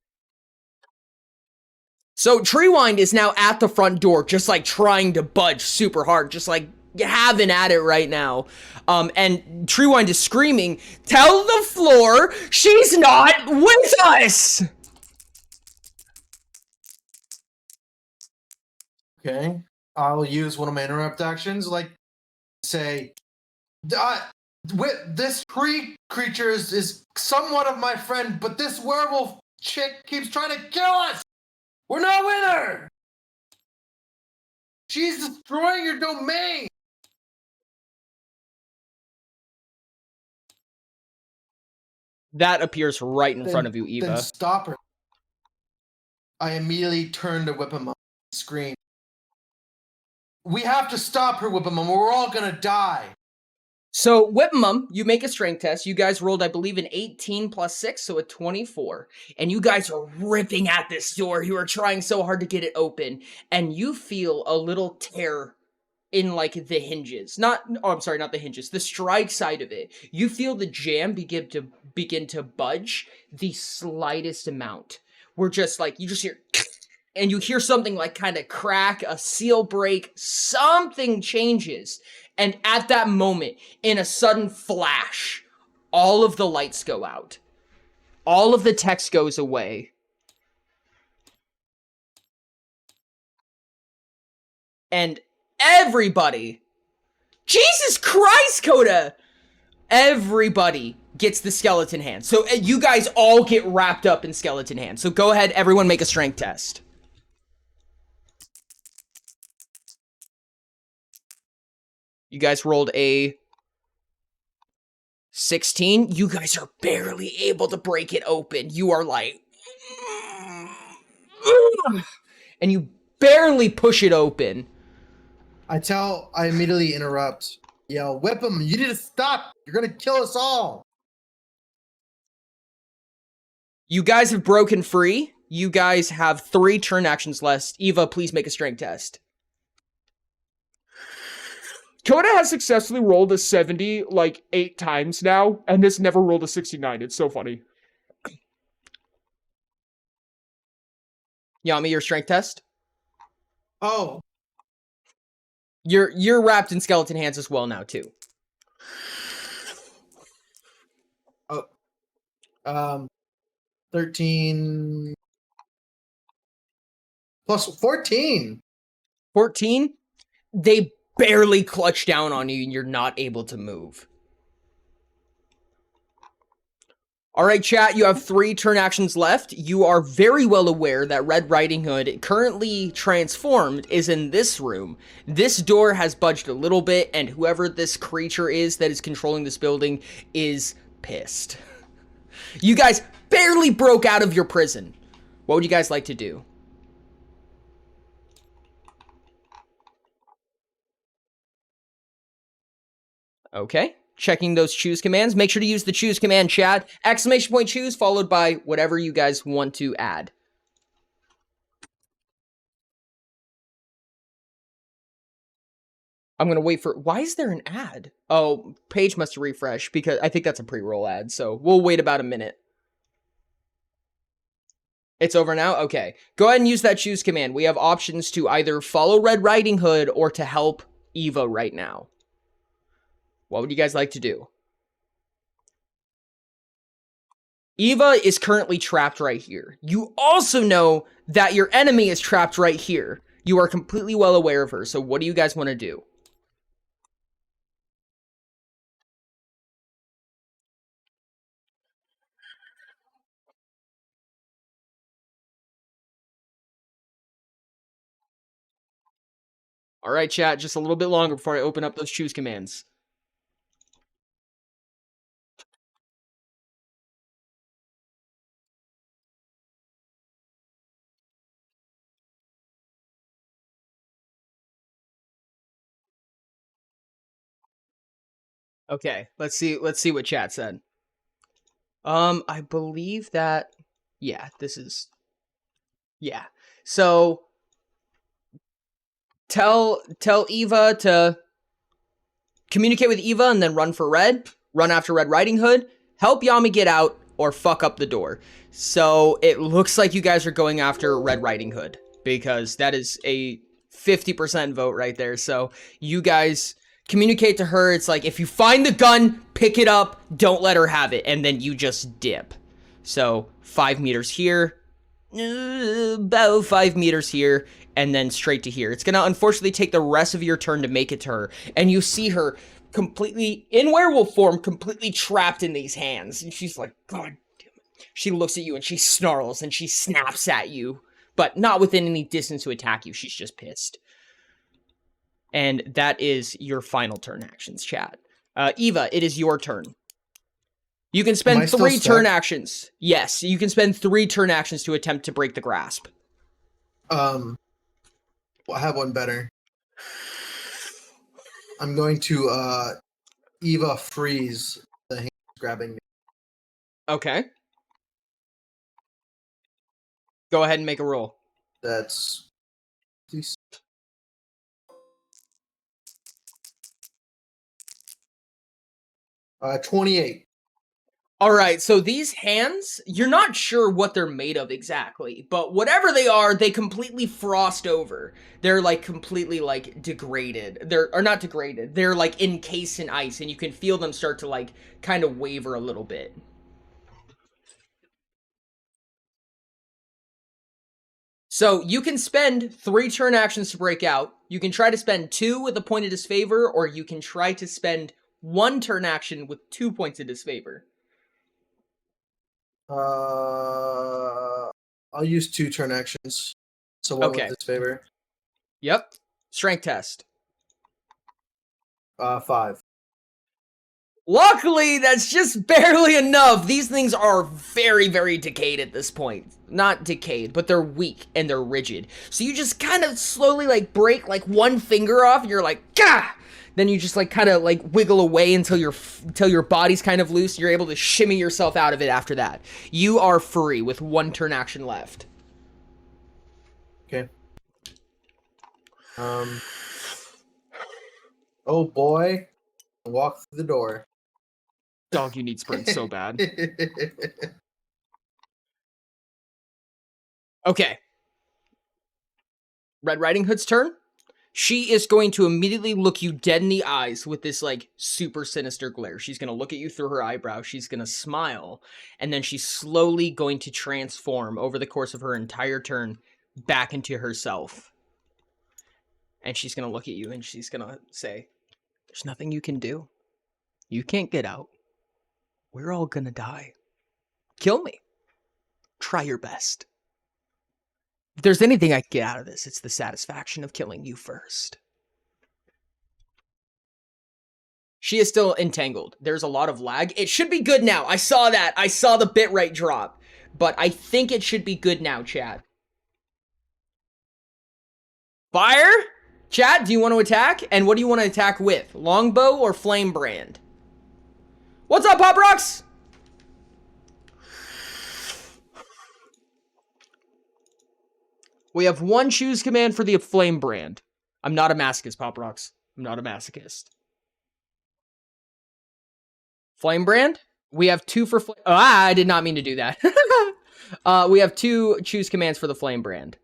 So Treewind is now at the front door, just like trying to budge super hard, just like having at it right now. And Treewind is screaming, "Tell the floor she's not with us!" Okay. I'll use one of my interrupt actions, like say, this tree creature is somewhat of my friend, but this werewolf chick keeps trying to kill us! We're not with her! She's destroying your domain! That appears right in front of you, Eva. Then stop her. I immediately turn to Whipimum and scream. We have to stop her, Whipimum, or we're all gonna die. So, Whipimum, you make a strength test. You guys rolled, I believe, an 18 plus 6, so a 24. And you guys are ripping at this door. You are trying so hard to get it open. And you feel a little tear in, like, the hinges. I'm sorry, not the hinges. The strike side of it. You feel the jam begin to budge the slightest amount. We're just, like, you just hear... And you hear something, like, kind of crack, a seal break. Something changes. And at that moment, in a sudden flash, all of the lights go out. All of the text goes away. And everybody, Jesus Christ, Coda! Everybody gets the skeleton hand. So you guys all get wrapped up in skeleton hand. So go ahead, everyone make a strength test. You guys rolled a 16. You guys are barely able to break it open. You are like... And you barely push it open. I immediately interrupt. Yell, Whipimum, you need to stop. You're going to kill us all. You guys have broken free. You guys have 3 turn actions left. Eva, please make a strength test. Coda has successfully rolled a 70 like 8 times now, and this never rolled a 69. It's so funny. Yami, your strength test? Oh. You're wrapped in skeleton hands as well now, too. Oh. 13 plus 14. 14? They barely clutch down on you and you're not able to move. Alright, chat, you have 3 turn actions left. You are very well aware that Red Riding Hood, currently transformed, is in this room. This door has budged a little bit, and whoever this creature is that is controlling this building is pissed. You guys barely broke out of your prison. What would you guys like to do? Okay, checking those choose commands. Make sure to use the choose command, chat. Exclamation point choose, followed by whatever you guys want to add. I'm gonna wait for... Why is there an ad? Oh, page must refresh, because I think that's a pre-roll ad, so we'll wait about a minute. It's over now? Okay. Go ahead and use that choose command. We have options to either follow Red Riding Hood or to help Eva right now. What would you guys like to do? Eva is currently trapped right here. You also know that your enemy is trapped right here. You are completely well aware of her, so what do you guys want to do? Alright, chat, just a little bit longer before I open up those choose commands. Okay, let's see what chat said. I believe that... Yeah, this is... Yeah. So... Tell Eva to communicate with Eva and then run for Red. Run after Red Riding Hood. Help Yami get out or fuck up the door. So it looks like you guys are going after Red Riding Hood, because that is a 50% vote right there. So you guys communicate to her. It's like, if you find the gun, pick it up. Don't let her have it. And then you just dip. So 5 meters here. About 5 meters here. And then straight to here. It's going to unfortunately take the rest of your turn to make it to her. And you see her completely, in werewolf form, completely trapped in these hands. And she's like, God damn it. She looks at you and she snarls and she snaps at you. But not within any distance to attack you. She's just pissed. And that is your final turn actions, chat. Eva, it is your turn. You can spend 3 turn actions. Yes, you can spend 3 turn actions to attempt to break the grasp. I have one better. I'm going to Eva freeze the hand grabbing me. Okay. Go ahead and make a roll. That's 28. All right, so these hands, you're not sure what they're made of exactly, but whatever they are, they completely frost over. They're like completely like degraded. Or not degraded. They're like encased in ice, and you can feel them start to like kind of waver a little bit. So you can spend 3 turn actions to break out. You can try to spend 2 with a point of disfavor, or you can try to spend 1 turn action with 2 points of disfavor. I'll use 2 turn actions. So one Okay. with disfavor. Yep. Strength test. 5. Luckily, that's just barely enough. These things are very, very decayed at this point. Not decayed, but they're weak and they're rigid. So you just kind of slowly like break like one finger off and you're like, gah! Then you just like kind of like wiggle away until your body's kind of loose. You're able to shimmy yourself out of it after that. You are free with 1 turn action left. Okay. Oh boy. Walk through the door. Dog, you need sprint so bad. Okay. Red Riding Hood's turn. She is going to immediately look you dead in the eyes with this, like, super sinister glare. She's going to look at you through her eyebrow. She's going to smile. And then she's slowly going to transform over the course of her entire turn back into herself. And she's going to look at you and she's going to say, "There's nothing you can do. You can't get out. We're all going to die. Kill me. Try your best. If there's anything I can get out of this, it's the satisfaction of killing you first." She is still entangled. There's a lot of lag. It should be good now. I saw that. I saw the bitrate drop. But I think it should be good now, chat. Fire? Chat, do you want to attack? And what do you want to attack with? Longbow or flame brand? What's up, Pop Rocks? We have 1 choose command for the flame brand. I'm not a masochist, Pop Rocks. I'm not a masochist. Flame brand? We have 2 for flame. Oh, I did not mean to do that. We have 2 choose commands for the flame brand.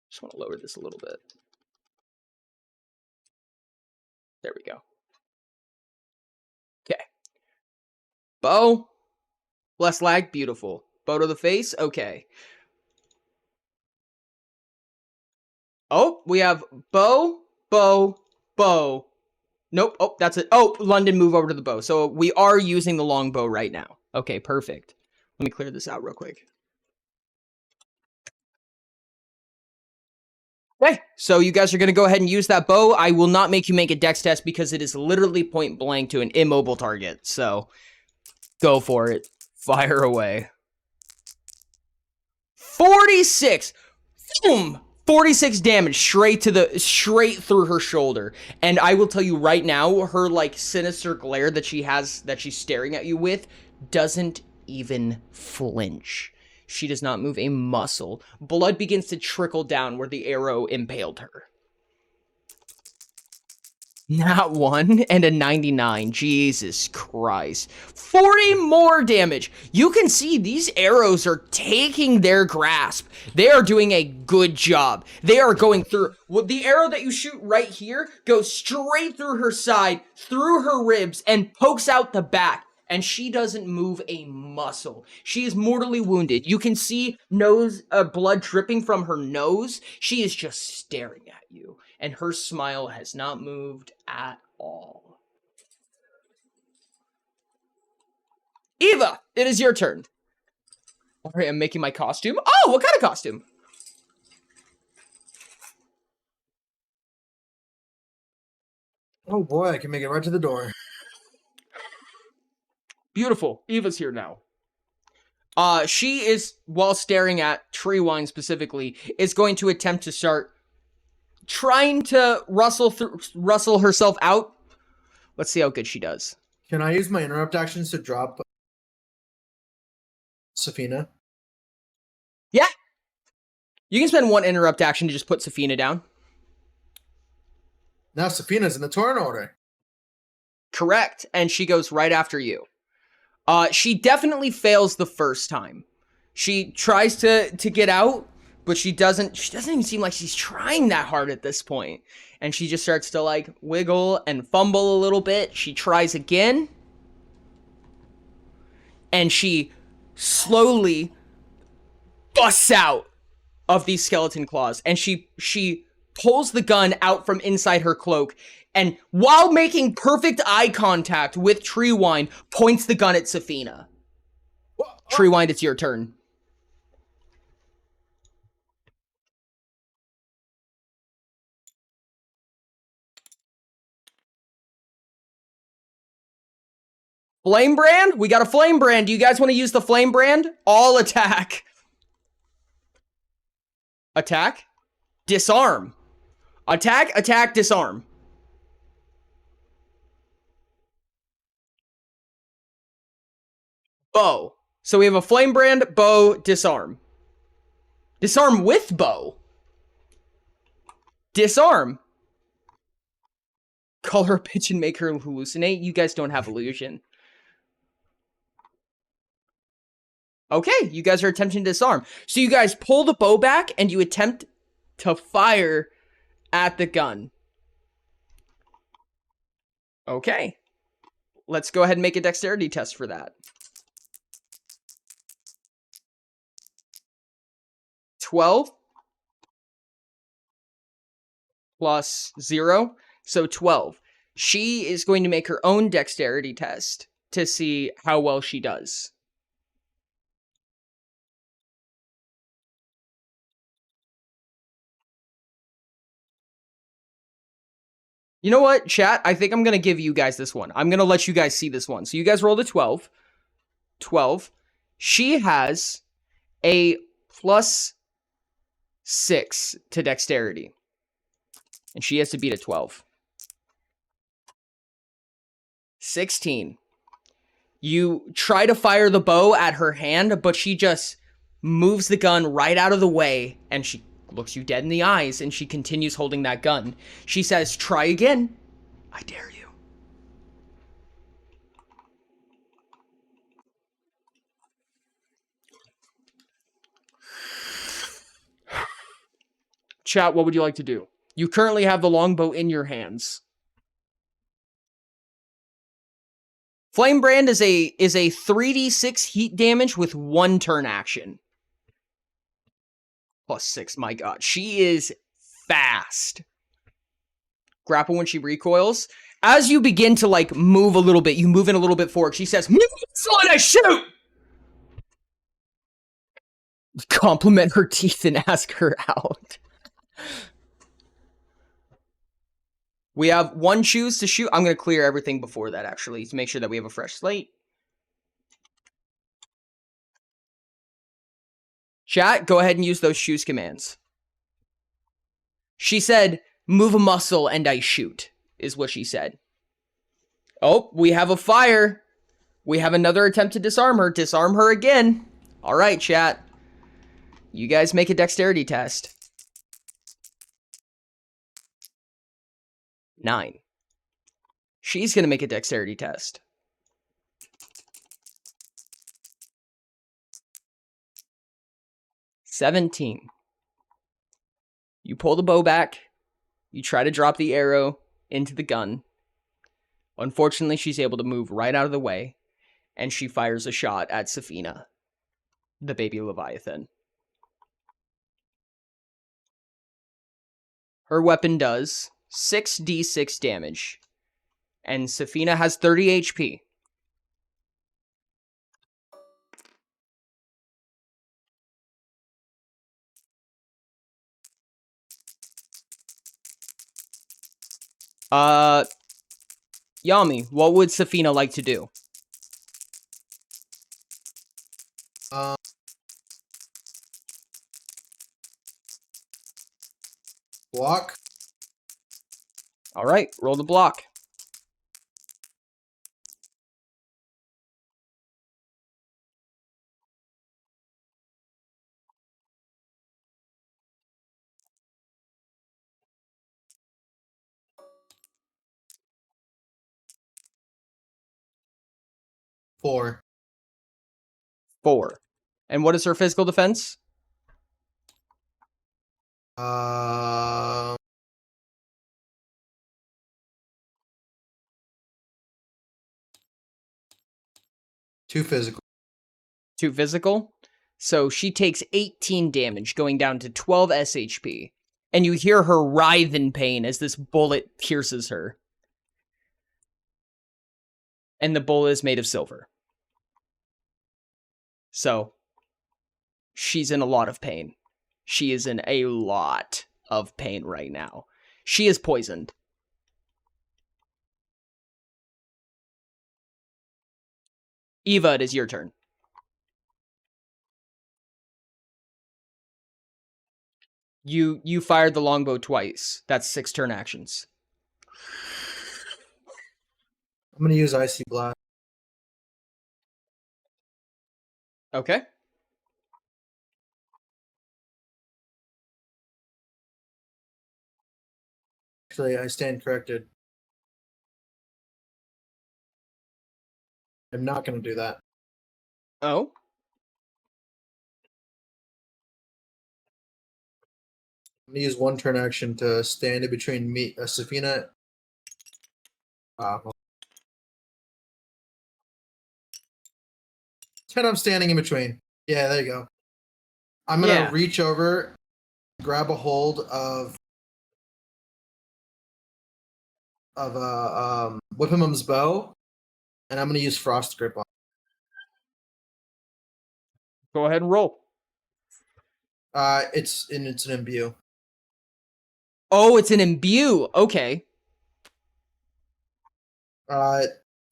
Just want to lower this a little bit. There we go. Okay. Bow. Less lag. Beautiful. Bow to the face. Okay. Oh, we have bow, bow, bow. Nope. Oh, that's it. Oh, London, move over to the bow. So we are using the long bow right now. Okay, perfect. Let me clear this out real quick. Okay, so you guys are going to go ahead and use that bow. I will not make you make a dex test because it is literally point blank to an immobile target. So go for it. Fire away. 46. Boom. 46 damage straight through her shoulder. And I will tell you right now, her like sinister glare that she has, that she's staring at you with, doesn't even flinch. She does not move a muscle. Blood begins to trickle down where the arrow impaled her. Not 1 and a 99. Jesus Christ. 40 more damage. You can see these arrows are taking their grasp. They are doing a good job. They are going through. Well, the arrow that you shoot right here goes straight through her side, through her ribs, and pokes out the back. And she doesn't move a muscle. She is mortally wounded. You can see blood dripping from her nose. She is just staring at you. And her smile has not moved at all. Eva, it is your turn. All right, I'm making my costume. Oh, what kind of costume? Oh boy, I can make it right to the door. Beautiful. Eva's here now. She is, while staring at Treewind specifically, is going to attempt to start trying to rustle herself out. Let's see how good she does. Can I use my interrupt actions to drop Safina? Yeah. You can spend one interrupt action to just put Safina down. Now Safina's in the turn order. Correct. And she goes right after you. She definitely fails the first time. She tries to get out, but she doesn't even seem like she's trying that hard at this point. And she just starts to like wiggle and fumble a little bit. She tries again. And she slowly busts out of these skeleton claws. And she pulls the gun out from inside her cloak. And while making perfect eye contact with Treewind, points the gun at Safina. Treewind, it's your turn. Flame brand? We got a flame brand. Do you guys want to use the flame brand? All attack. Attack. Disarm. Attack, attack, disarm. Bow. So we have a flame brand, bow, disarm. Disarm with bow. Disarm. Call her a bitch and make her hallucinate. You guys don't have illusion. Okay, you guys are attempting to disarm. So you guys pull the bow back and you attempt to fire at the gun. Okay. Let's go ahead and make a dexterity test for that. 12 plus 0, so 12. She is going to make her own dexterity test to see how well she does. You know what, chat? I think I'm going to give you guys this one. I'm going to let you guys see this one. So you guys rolled a 12. 12. She has a plus 6 to dexterity. And she has to beat a 12. 16. You try to fire the bow at her hand, but she just moves the gun right out of the way, and she looks you dead in the eyes, and she continues holding that gun. She says, try again. I dare you. Chat, what would you like to do? You currently have the longbow in your hands. Flame Brand is a 3d6 heat damage with 1 turn action. Plus 6, my god. She is fast. Grapple when she recoils. As you begin to, like, move a little bit, you move in a little bit forward. She says, move and I shoot! Compliment her teeth and ask her out. We have 1 choose to shoot. I'm going to clear everything before that, actually, to make sure that we have a fresh slate. Chat, go ahead and use those choose commands. She said, move a muscle and I shoot, is what she said. Oh, we have a fire. We have another attempt to disarm her. Disarm her again. All right, chat. You guys make a dexterity test. 9. She's going to make a dexterity test. 17. You pull the bow back. You try to drop the arrow into the gun. Unfortunately, she's able to move right out of the way, and she fires a shot at Safina, the baby Leviathan. Her weapon does 6d6 damage, and Safina has 30 HP. Yami, what would Safina like to do? Walk. All right, roll the block. Four. 4. And what is her physical defense? Uh, two physical. 2 physical. So she takes 18 damage, going down to 12 SHP. And you hear her writhe in pain as this bullet pierces her. And the bullet is made of silver. So, she's in a lot of pain. She is in a lot of pain right now. She is poisoned. Eva, it is your turn. You fired the longbow twice. That's 6 turn actions. I'm gonna use Icy Blast. Okay. Actually, I stand corrected. I'm not gonna do that. Oh? I'm gonna use 1 turn action to stand in between me, Safina. Pretend I'm standing in between. Yeah, there you go. I'm gonna reach over, grab a hold of Whipimum's bow, and I'm gonna use Frost Grip on. Go ahead and roll. It's an imbue. Oh, it's an imbue. Okay.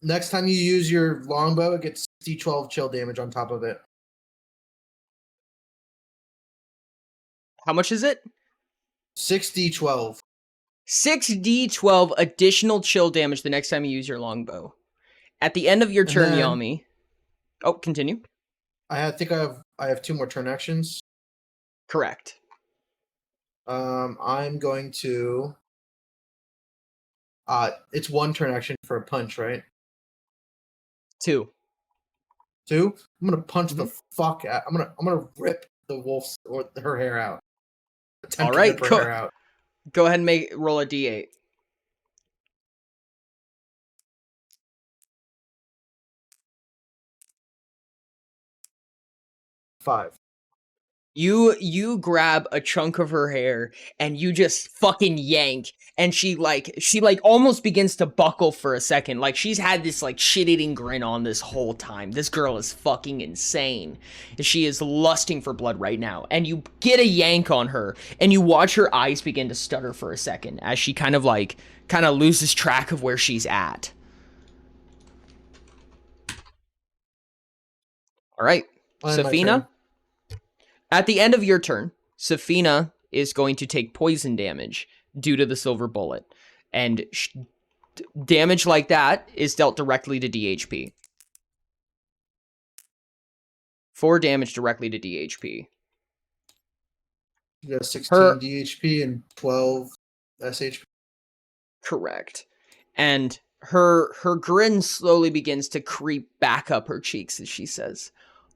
Next time you use your longbow, it gets 60-12 chill damage on top of it. How much is it? 6d12. 6d12 additional chill damage the next time you use your longbow. At the end of your turn, Yami. Oh, continue. I think I have 2 more turn actions. Correct. I'm going to. It's 1 turn action for a punch, right? 2. 2. I'm gonna punch the fuck out. I'm gonna rip the wolf's or her hair out. All right, rip her hair out. Go ahead and roll a d8. Five. You grab a chunk of her hair and you just fucking yank, and she almost begins to buckle for a second. Like, she's had this like shit-eating grin on this whole time. This girl is fucking insane. She is lusting for blood right now. And you get a yank on her and you watch her eyes begin to stutter for a second as she kind of loses track of where she's at. All right, Safina. At the end of your turn, Safina is going to take poison damage due to the silver bullet. And damage like that is dealt directly to DHP. 4 damage directly to DHP. You got 16 DHP and 12 SHP. Correct. And her grin slowly begins to creep back up her cheeks as she says,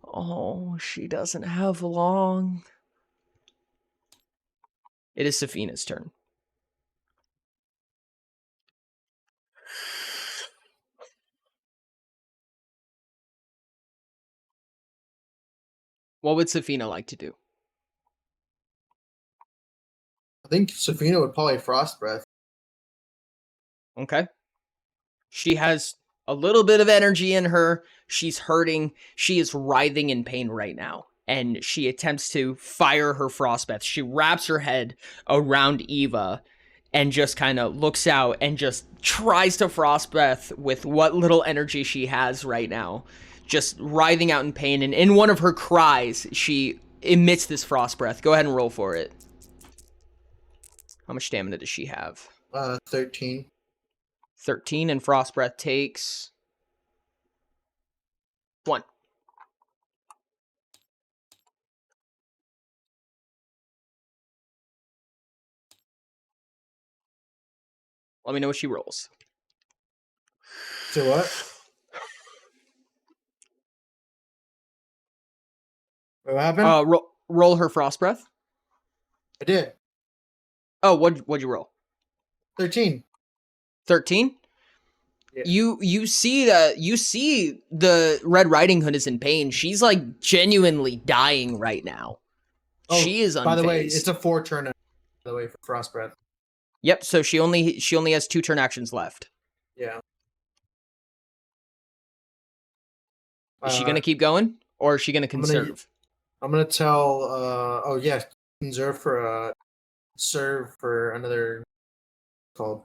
"Oh, she doesn't have long." It is Safina's turn. What would Safina like to do? I think Safina would probably Frost Breath. Okay. She has a little bit of energy in her. She's hurting. She is writhing in pain right now. And she attempts to fire her frostbreath. She wraps her head around Eva and just kind of looks out and just tries to frostbreath with what little energy she has right now. Just writhing out in pain. And in one of her cries, she emits this frostbreath. Go ahead and roll for it. How much stamina does she have? 13. 13, and Frost Breath takes 1. Let me know what she rolls. So what? What happened? Roll her Frost Breath. I did. Oh, what'd you roll? 13. 13? Yeah. You see the Red Riding Hood is in pain. She's like genuinely dying right now. Oh, She is unfazed. By the way, it's a 4 turn. By the way, for Frost Breath. Yep. So she only has 2 turn actions left. Yeah. Is she gonna keep going, or is she gonna conserve? I'm gonna tell. Oh yeah, conserve for serve for another. Called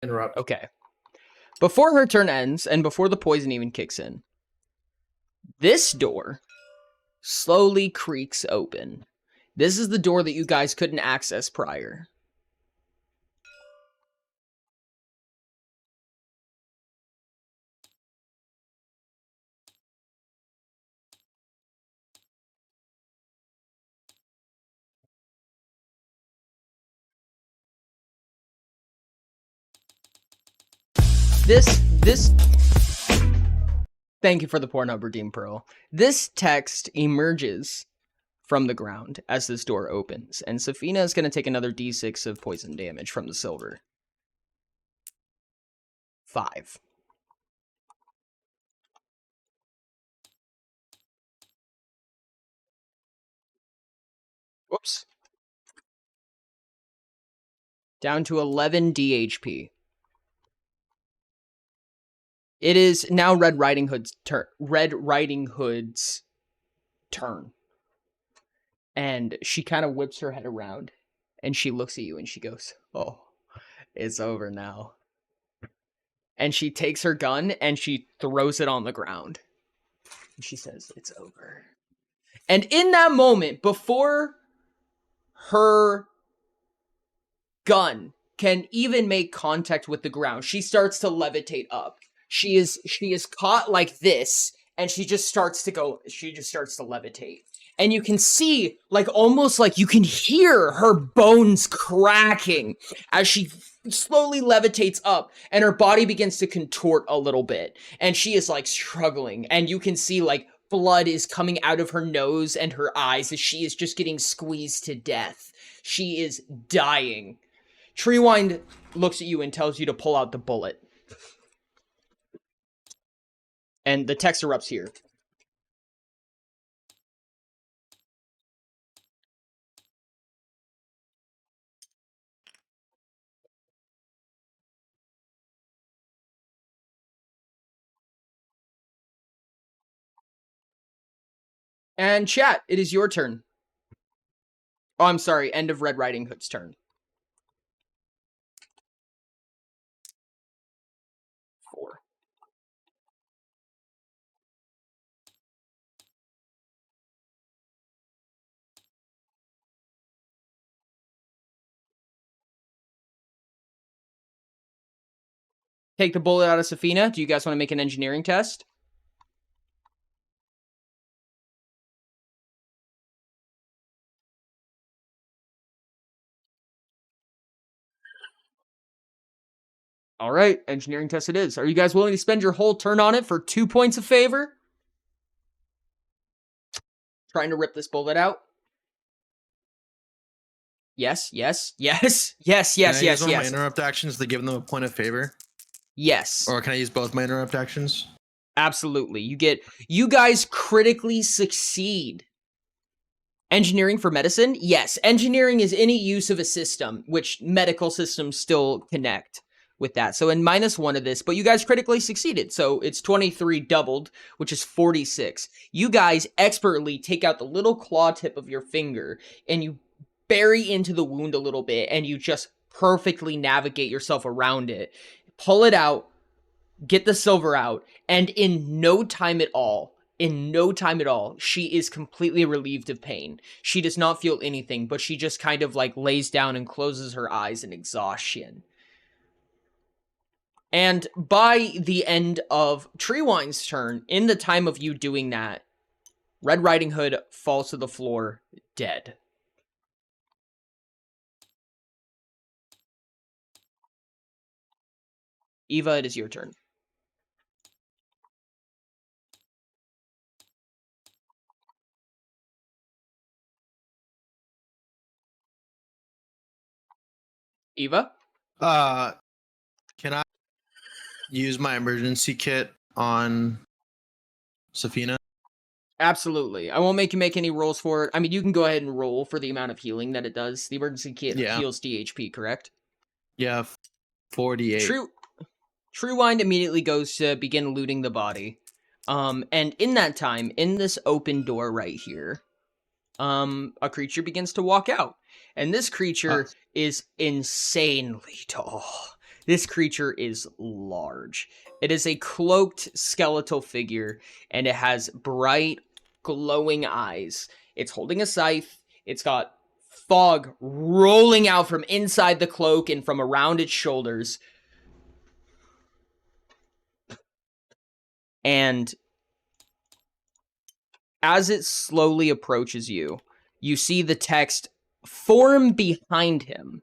interrupt. Okay. Before her turn ends, and before the poison even kicks in, this door slowly creaks open. This is the door that you guys couldn't access prior. This Thank you for the porn hub, Redeem Pearl. This text emerges from the ground as this door opens, and Safina is going to take another d6 of poison damage from the silver. 5. Whoops. Down to 11 DHP. It is now Red Riding Hood's turn. And she kind of whips her head around, and she looks at you, and she goes, "Oh, it's over now." And she takes her gun, and she throws it on the ground. And she says, "It's over." And in that moment, before her gun can even make contact with the ground, she starts to levitate up. She is caught like this, and she just starts to levitate. And you can see, like, almost like you can hear her bones cracking as she slowly levitates up, and her body begins to contort a little bit. And she is, like, struggling, and you can see, like, blood is coming out of her nose and her eyes as she is just getting squeezed to death. She is dying. Treewind looks at you and tells you to pull out the bullet. And the text erupts here. And chat, it is your turn. Oh, I'm sorry, end of Red Riding Hood's turn. 4. Take the bullet out of Safina. Do you guys want to make an engineering test? All right, engineering test it is. Are you guys willing to spend your whole turn on it for 2 points of favor? Trying to rip this bullet out? Yes, yes, yes, yes, yes, Can I yes, use one of my yes. interrupt actions to give them a point of favor? Yes. Or can I use both my interrupt actions? Absolutely. You guys critically succeed. Engineering for medicine? Yes. Engineering is any use of a system, which medical systems still connect with that. So in -1 of this, but you guys critically succeeded. So it's 23 doubled, which is 46. You guys expertly take out the little claw tip of your finger and you bury into the wound a little bit and you just perfectly navigate yourself around it. Pull it out, get the silver out, and in no time at all, in no time at all, she is completely relieved of pain. She does not feel anything, but she just kind of like lays down and closes her eyes in exhaustion. And by the end of Treewind's turn, in the time of you doing that, Red Riding Hood falls to the floor, dead. Eva, it is your turn. Eva? Can I use my emergency kit on Safina? Absolutely. I won't make you make any rolls for it. I mean, you can go ahead and roll for the amount of healing that it does. The emergency kit heals DHP, correct? Yeah, 48. Treewind immediately goes to begin looting the body. And in that time, in this open door right here, a creature begins to walk out. And this creature is insanely tall. This creature is large. It is a cloaked skeletal figure, and it has bright, glowing eyes. It's holding a scythe. It's got fog rolling out from inside the cloak and from around its shoulders. And as it slowly approaches you, you see the text form behind him.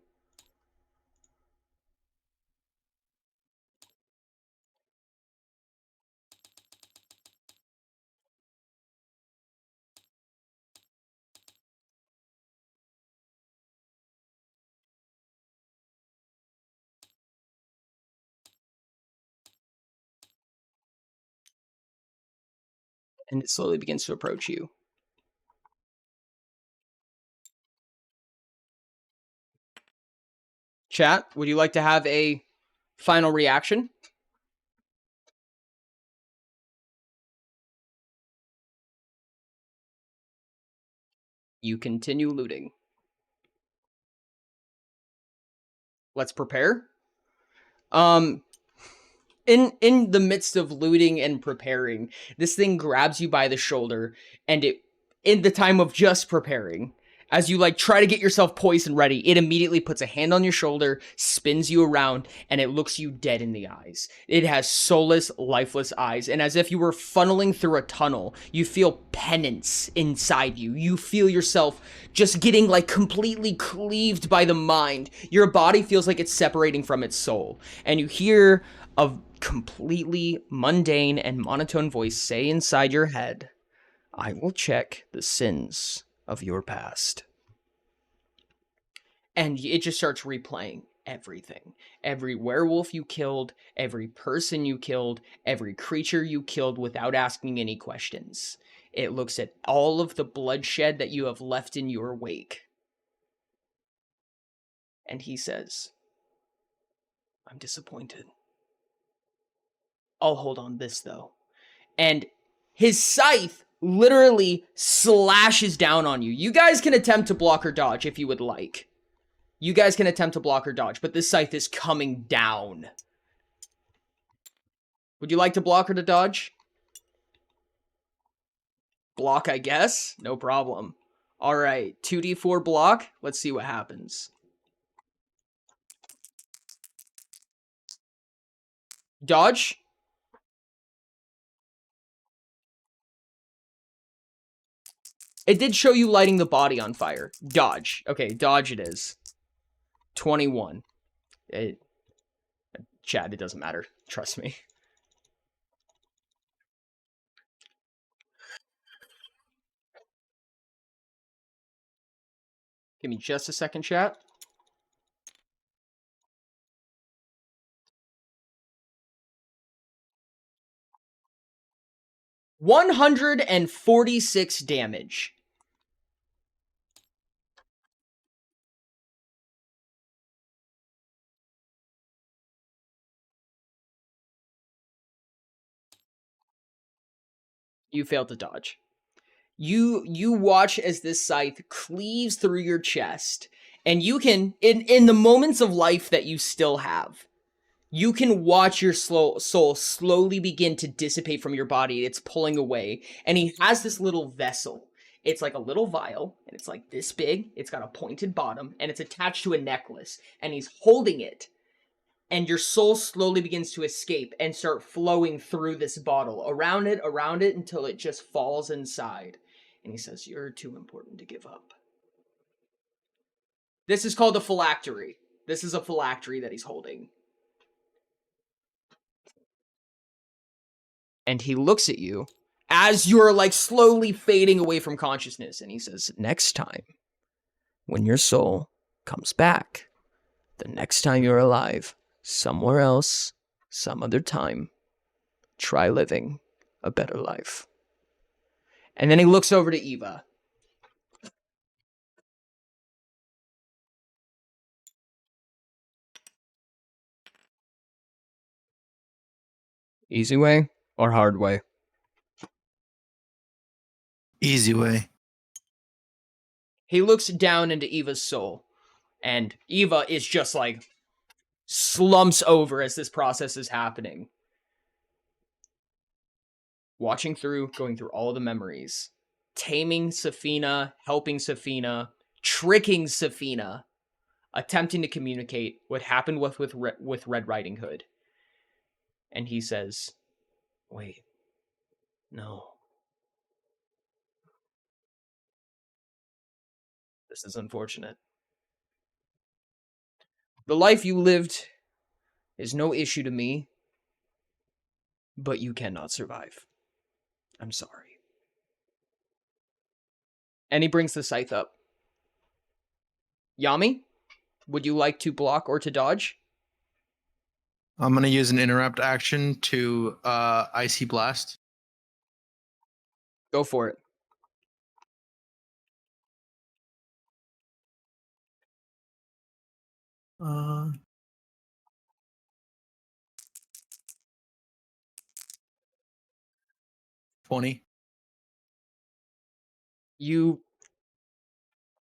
And it slowly begins to approach you. Chat, would you like to have a final reaction? You continue looting. Let's prepare. In the midst of looting and preparing, this thing grabs you by the shoulder, and it, in the time of just preparing, as you like try to get yourself poised and ready, it immediately puts a hand on your shoulder, spins you around, and it looks you dead in the eyes. It has soulless, lifeless eyes, and as if you were funneling through a tunnel, you feel penance inside you. You feel yourself just getting like completely cleaved by the mind. Your body feels like it's separating from its soul, and you hear a completely mundane and monotone voice say inside your head, "I will check the sins of your past." And it just starts replaying everything. Every werewolf you killed, every person you killed, every creature you killed without asking any questions. It looks at all of the bloodshed that you have left in your wake. And he says, "I'm disappointed. I'll hold on this, though." And his scythe literally slashes down on you. You guys can attempt to block or dodge if you would like. You guys can attempt to block or dodge, but this scythe is coming down. Would you like to block or to dodge? Block, I guess. No problem. All right, 2d4 block. Let's see what happens. Dodge. It did show you lighting the body on fire. Dodge. Okay, dodge it is. 21. Chad, it doesn't matter. Trust me. Give me just a second, chat. $146 damage. You failed to dodge. You watch as this scythe cleaves through your chest, and you can, in the moments of life that you still have, You can watch your soul slowly begin to dissipate from your body. It's pulling away. And he has this little vessel. It's like a little vial, and it's like this big. It's got a pointed bottom, and it's attached to a necklace. And he's holding it. And your soul slowly begins to escape and start flowing through this bottle, around it, until it just falls inside. And he says, "You're too important to give up." This is called a phylactery. This is a phylactery that he's holding. And he looks at you as you're like slowly fading away from consciousness. And he says, "Next time, when your soul comes back, the next time you're alive, somewhere else, some other time, try living a better life." And then he looks over to Eva. Easy way or hard way? Easy way. He looks down into Eva's soul, and Eva is just like slumps over as this process is happening. Watching through, going through all the memories, taming Safina, helping Safina, tricking Safina, attempting to communicate what happened with Red Riding Hood. And he says, "Wait, no. This is unfortunate. The life you lived is no issue to me, but you cannot survive. I'm sorry." And he brings the scythe up. Yami, would you like to block or to dodge? I'm gonna use an interrupt action to icy blast. Go for it. Uh, 20. You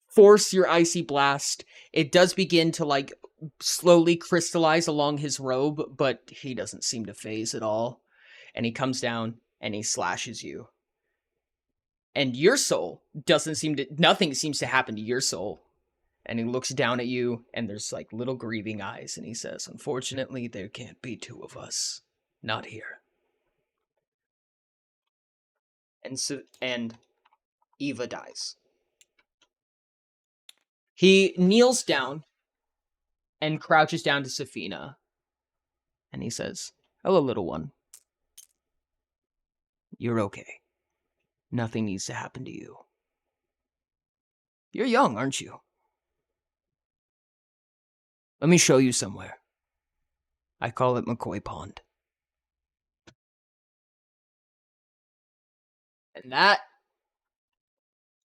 force your icy blast. It does begin to like slowly crystallize along his robe, but he doesn't seem to phase at all. And he comes down and he slashes you. And your soul nothing seems to happen to your soul. And he looks down at you, and there's like little grieving eyes, and he says, "Unfortunately, there can't be two of us. Not here." And Eva dies. He kneels down and crouches down to Safina. And he says, "Hello, little one. You're okay. Nothing needs to happen to you. You're young, aren't you? Let me show you somewhere. I call it McCoy Pond." And that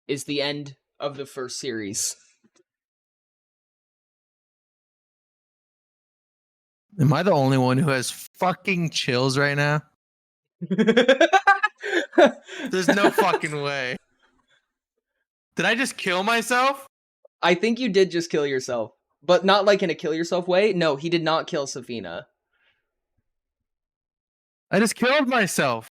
is the end of the first series. Am I the only one who has fucking chills right now? There's no fucking way. Did I just kill myself? I think you did just kill yourself. But not like in a kill yourself way. No, he did not kill Safina. I just killed myself.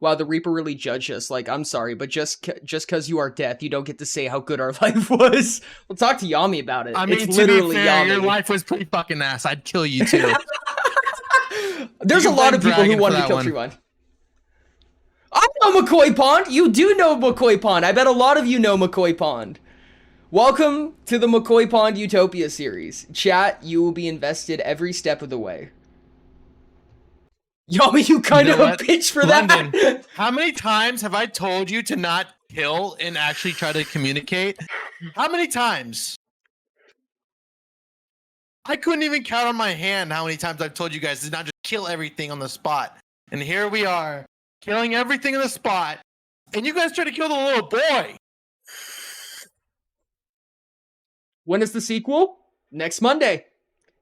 Wow, the Reaper really judged us. Like, I'm sorry, but just because you are death, you don't get to say how good our life was. We'll talk to Yami about it. I mean, it's to literally be fair, Yami. your life was pretty fucking ass. I'd kill you too. There's You a can lot of blame people who Dragon wanted for to kill that Treewind. I know McCoy Pond. You do know McCoy Pond. I bet a lot of you know McCoy Pond. Welcome to the McCoy Pond Utopia series. Chat, you will be invested every step of the way. Yami, you kind You know of a what? bitch for London. that. How many times have I told you to not kill and actually try to communicate? How many times? I couldn't even count on my hand how many times I've told you guys to not just kill everything on the spot. And here we are, killing everything on the spot, and you guys try to kill the little boy. When is the sequel? Next Monday.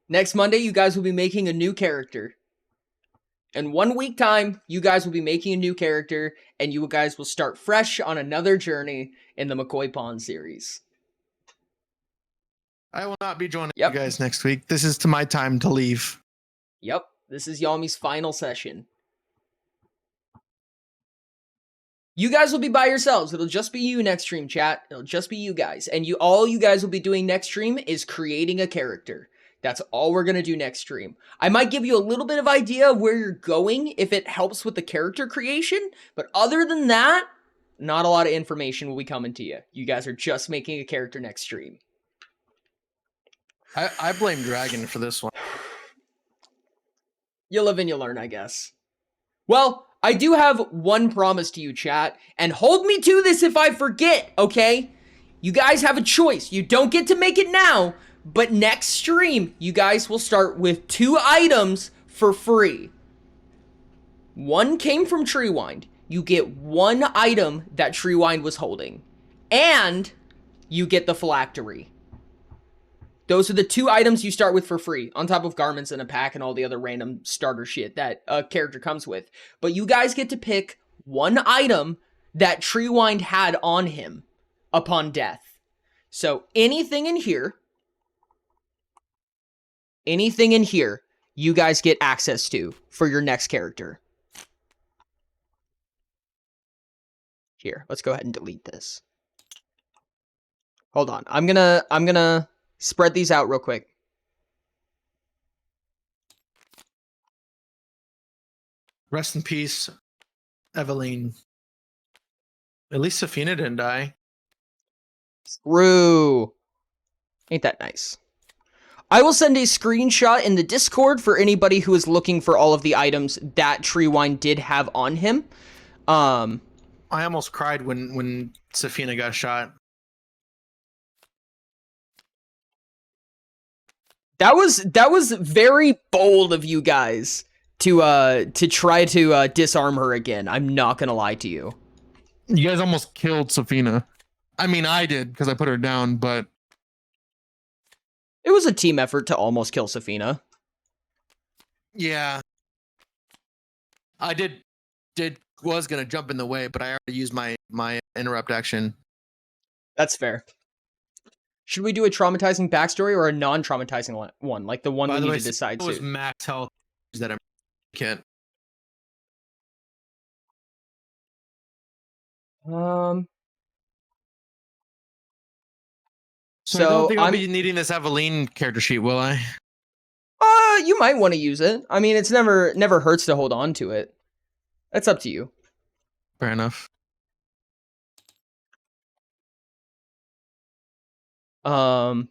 Next Monday, you guys will be making a new character. In 1 week time, you guys will be making a new character, and you guys will start fresh on another journey in the McCoy Pond series. I will not be joining Yep. you guys next week. This is my time to leave. Yep, this is Yami's final session. You guys will be by yourselves. It'll just be you next stream, chat. It'll just be you guys. And all you guys will be doing next stream is creating a character. That's all we're going to do next stream. I might give you a little bit of idea of where you're going if it helps with the character creation. But other than that, not a lot of information will be coming to you. You guys are just making a character next stream. I blame Dragon for this one. You live and you learn, I guess. Well, I do have one promise to you, chat, and hold me to this if I forget, okay? You guys have a choice. You don't get to make it now, but next stream, you guys will start with 2 items for free. One came from Treewind. You get 1 item that Treewind was holding, and you get the phylactery. Those are the 2 items you start with for free, on top of garments in a pack and all the other random starter shit that a character comes with. But you guys get to pick 1 item that Treewind had on him upon death. So anything in here, you guys get access to for your next character. Here, let's go ahead and delete this. Hold on, I'm gonna spread these out real quick. Rest in peace, Eveline. At least Safina didn't die. Screw. Ain't that nice? I will send a screenshot in the Discord for anybody who is looking for all of the items that Treewind did have on him. I almost cried when Safina got shot. That was very bold of you guys to try to disarm her again. I'm not gonna lie to you. You guys almost killed Safina. I mean, I did because I put her down, but It was a team effort to almost kill Safina. yeah, I was gonna jump in the way, but I already used my interrupt action. That's fair. Should we do a traumatizing backstory or a non-traumatizing one, like the one By we the need way, to decide it was soon? max health that I can't. So I don't think I'll be needing this Eveline character sheet, will I? You might want to use it. I mean, it's never hurts to hold on to it. That's up to you. Fair enough. All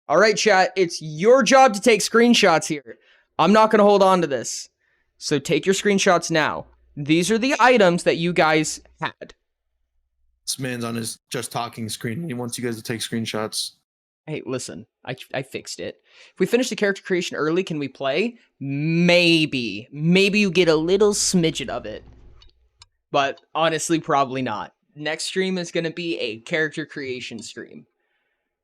right, chat. It's your job to take screenshots here. I'm not going to hold on to this. So take your screenshots now. These are the items that you guys had. This man's on his just talking screen. He wants you guys to take screenshots. Hey, listen. I fixed it. If we finish the character creation early, can we play? Maybe. Maybe you get a little smidget of it. But honestly, probably not. Next stream is going to be a character creation stream.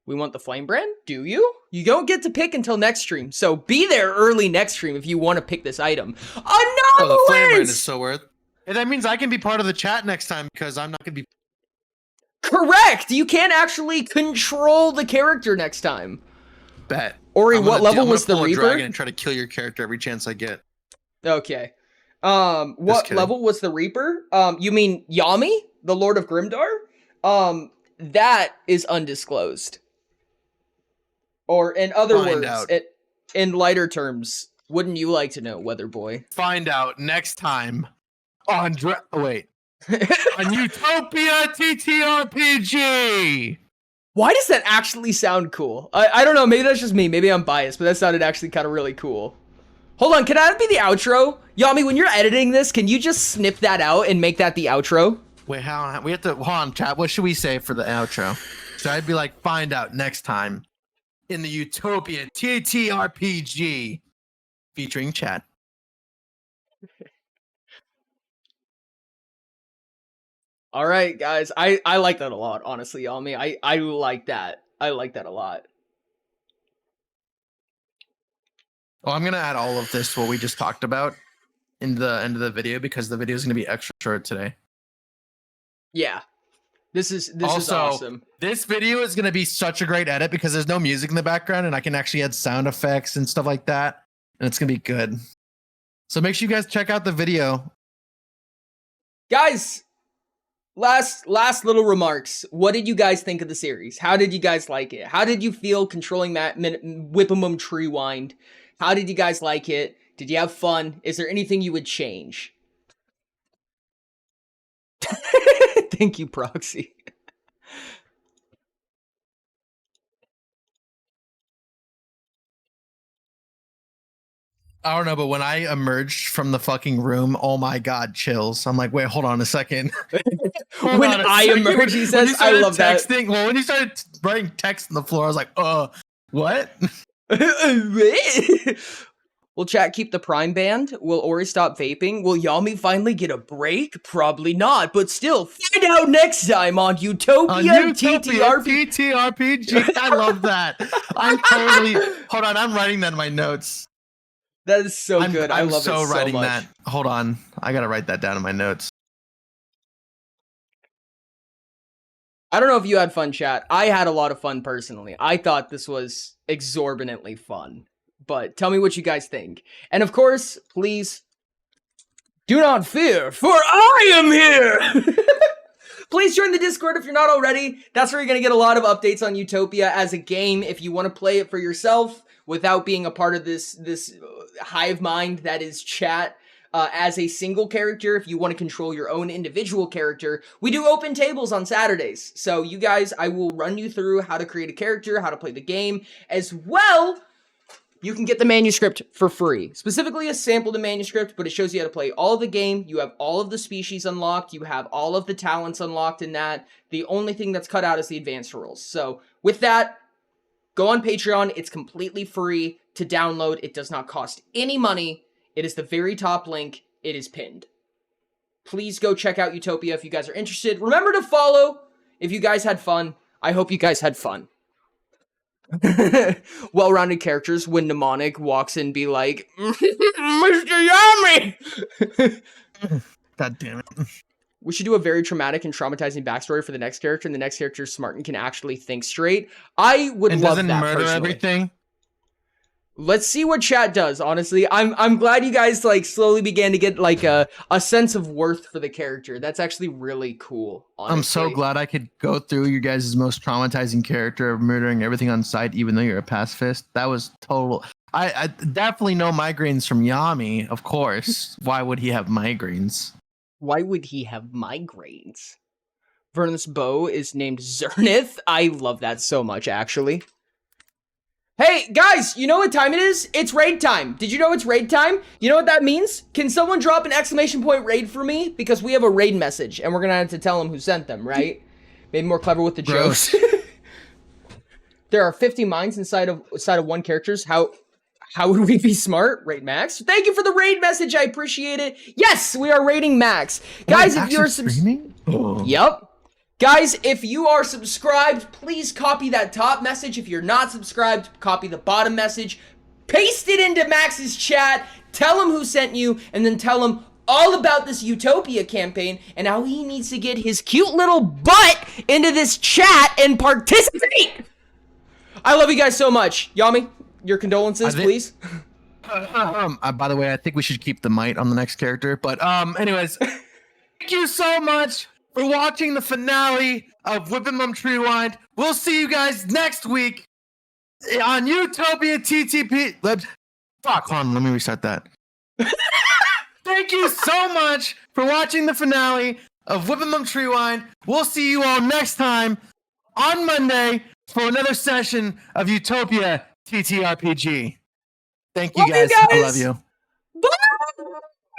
We want the flame brand? Do you? You don't get to pick until next stream. So be there early next stream if you want to pick this item. Oh, the flame brand is Anomalous! so worth. And that means I can be part of the chat next time because I'm not going to be. Correct! You can't actually control the character next time. Bet. Ori, what level was the Reaper? Dragon and try to kill your character every chance I get. Okay. What level was the Reaper? You mean Yami, the Lord of Grimdar? That is undisclosed. Or in other Find words, out. In lighter terms, wouldn't you like to know, Weather Boy? Find out next time on on Utopia TTRPG. Why does that actually sound cool? I don't know, maybe that's just me. Maybe I'm biased, but that sounded actually kind of really cool. Hold on, can that be the outro? Yami, when you're editing this, can you just snip that out and make that the outro? Wait, how we have to hold on, chat. What should we say for the outro? So I'd be like, find out next time in the Utopia TTRPG featuring chat. All right, guys. I like that a lot, honestly, Yami. I like that. I like that a lot. Well, I'm gonna add all of this what we just talked about in the end of the video because the video is gonna be extra short today. Yeah. This is Also, awesome. This video is going to be such a great edit because there's no music in the background and I can actually add sound effects and stuff like that. And it's going to be good. So make sure you guys check out the video. Guys, last little remarks. What did you guys think of the series? How did you guys like it? How did you feel controlling Whipimum Treewind? How did you guys like it? Did you have fun? Is there anything you would change? Thank you, Proxy. I don't know, but when I emerged from the fucking room, oh my god, chills. I'm like, wait, hold on a second. When I emerge, he says, I love texting, that. Well, when you started writing text on the floor, I was like, what? Will chat keep the Prime banned? Will Ori stop vaping? Will Yami finally get a break? Probably not, but still, find out next time on Utopia, TTRPG. I love that. Hold on, I'm writing that in my notes. That is so good. I love it so writing much. that. Hold on. I gotta write that down in my notes. I don't know if you had fun, chat. I had a lot of fun personally. I thought this was exorbitantly fun. But tell me what you guys think. And of course, please do not fear, for I am here! Please join the Discord if you're not already. That's where you're going to get a lot of updates on Utopia as a game if you want to play it for yourself without being a part of this hive mind that is chat. As a single character, if you want to control your own individual character, we do open tables on Saturdays. So you guys, I will run you through how to create a character, how to play the game, as well. You can get the manuscript for free. Specifically a sample of the manuscript, but it shows you how to play all of the game. You have all of the species unlocked. You have all of the talents unlocked in that. The only thing that's cut out is the advanced rules. So with that, go on Patreon. It's completely free to download. It does not cost any money. It is the very top link. It is pinned. Please go check out Utopia if you guys are interested. Remember to follow if you guys had fun. I hope you guys had fun. Well-rounded characters when Mnemonic walks in be like, Mr. Yami! God damn it. We should do a very traumatic and traumatizing backstory for the next character, and the next character is smart and can actually think straight. I would love that murder personally. Everything. Let's see what chat does, honestly. I'm glad you guys like slowly began to get like a sense of worth for the character. That's actually really cool, honestly. I'm so glad I could go through your guys' most traumatizing character of murdering everything on sight, even though you're a pacifist. That was total. I definitely know migraines from Yami, of course. Why would he have migraines? Why would he have migraines? Vernus bow is named Zernith. I love that so much, actually. Hey, guys, you know what time it is? It's raid time. Did you know it's raid time? You know what that means? Can someone drop an exclamation point raid for me? Because we have a raid message, and we're gonna have to tell them who sent them, right? Maybe more clever with the jokes. There are 50 minds inside of one character's. How would we be smart? Raid Max. Thank you for the raid message. I appreciate it. Yes, we are raiding Max. Guys, if you're streaming? Yep. Guys, if you are subscribed, please copy that top message. If you're not subscribed, copy the bottom message. Paste it into Max's chat. Tell him who sent you, and then tell him all about this Utopia campaign and how he needs to get his cute little butt into this chat and participate. I love you guys so much. Yami, your condolences, please. By the way, I think we should keep the might on the next character. But anyways, thank you so much for watching the finale of Whipimum Treewind. We'll see you guys next week on Utopia TTP. Fuck, hold on, let me restart that. Thank you so much for watching the finale of Whipimum Treewind. We'll see you all next time on Monday for another session of Utopia TTRPG. Thank you guys. I love you.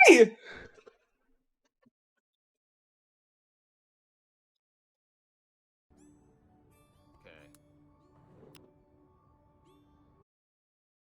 Bye!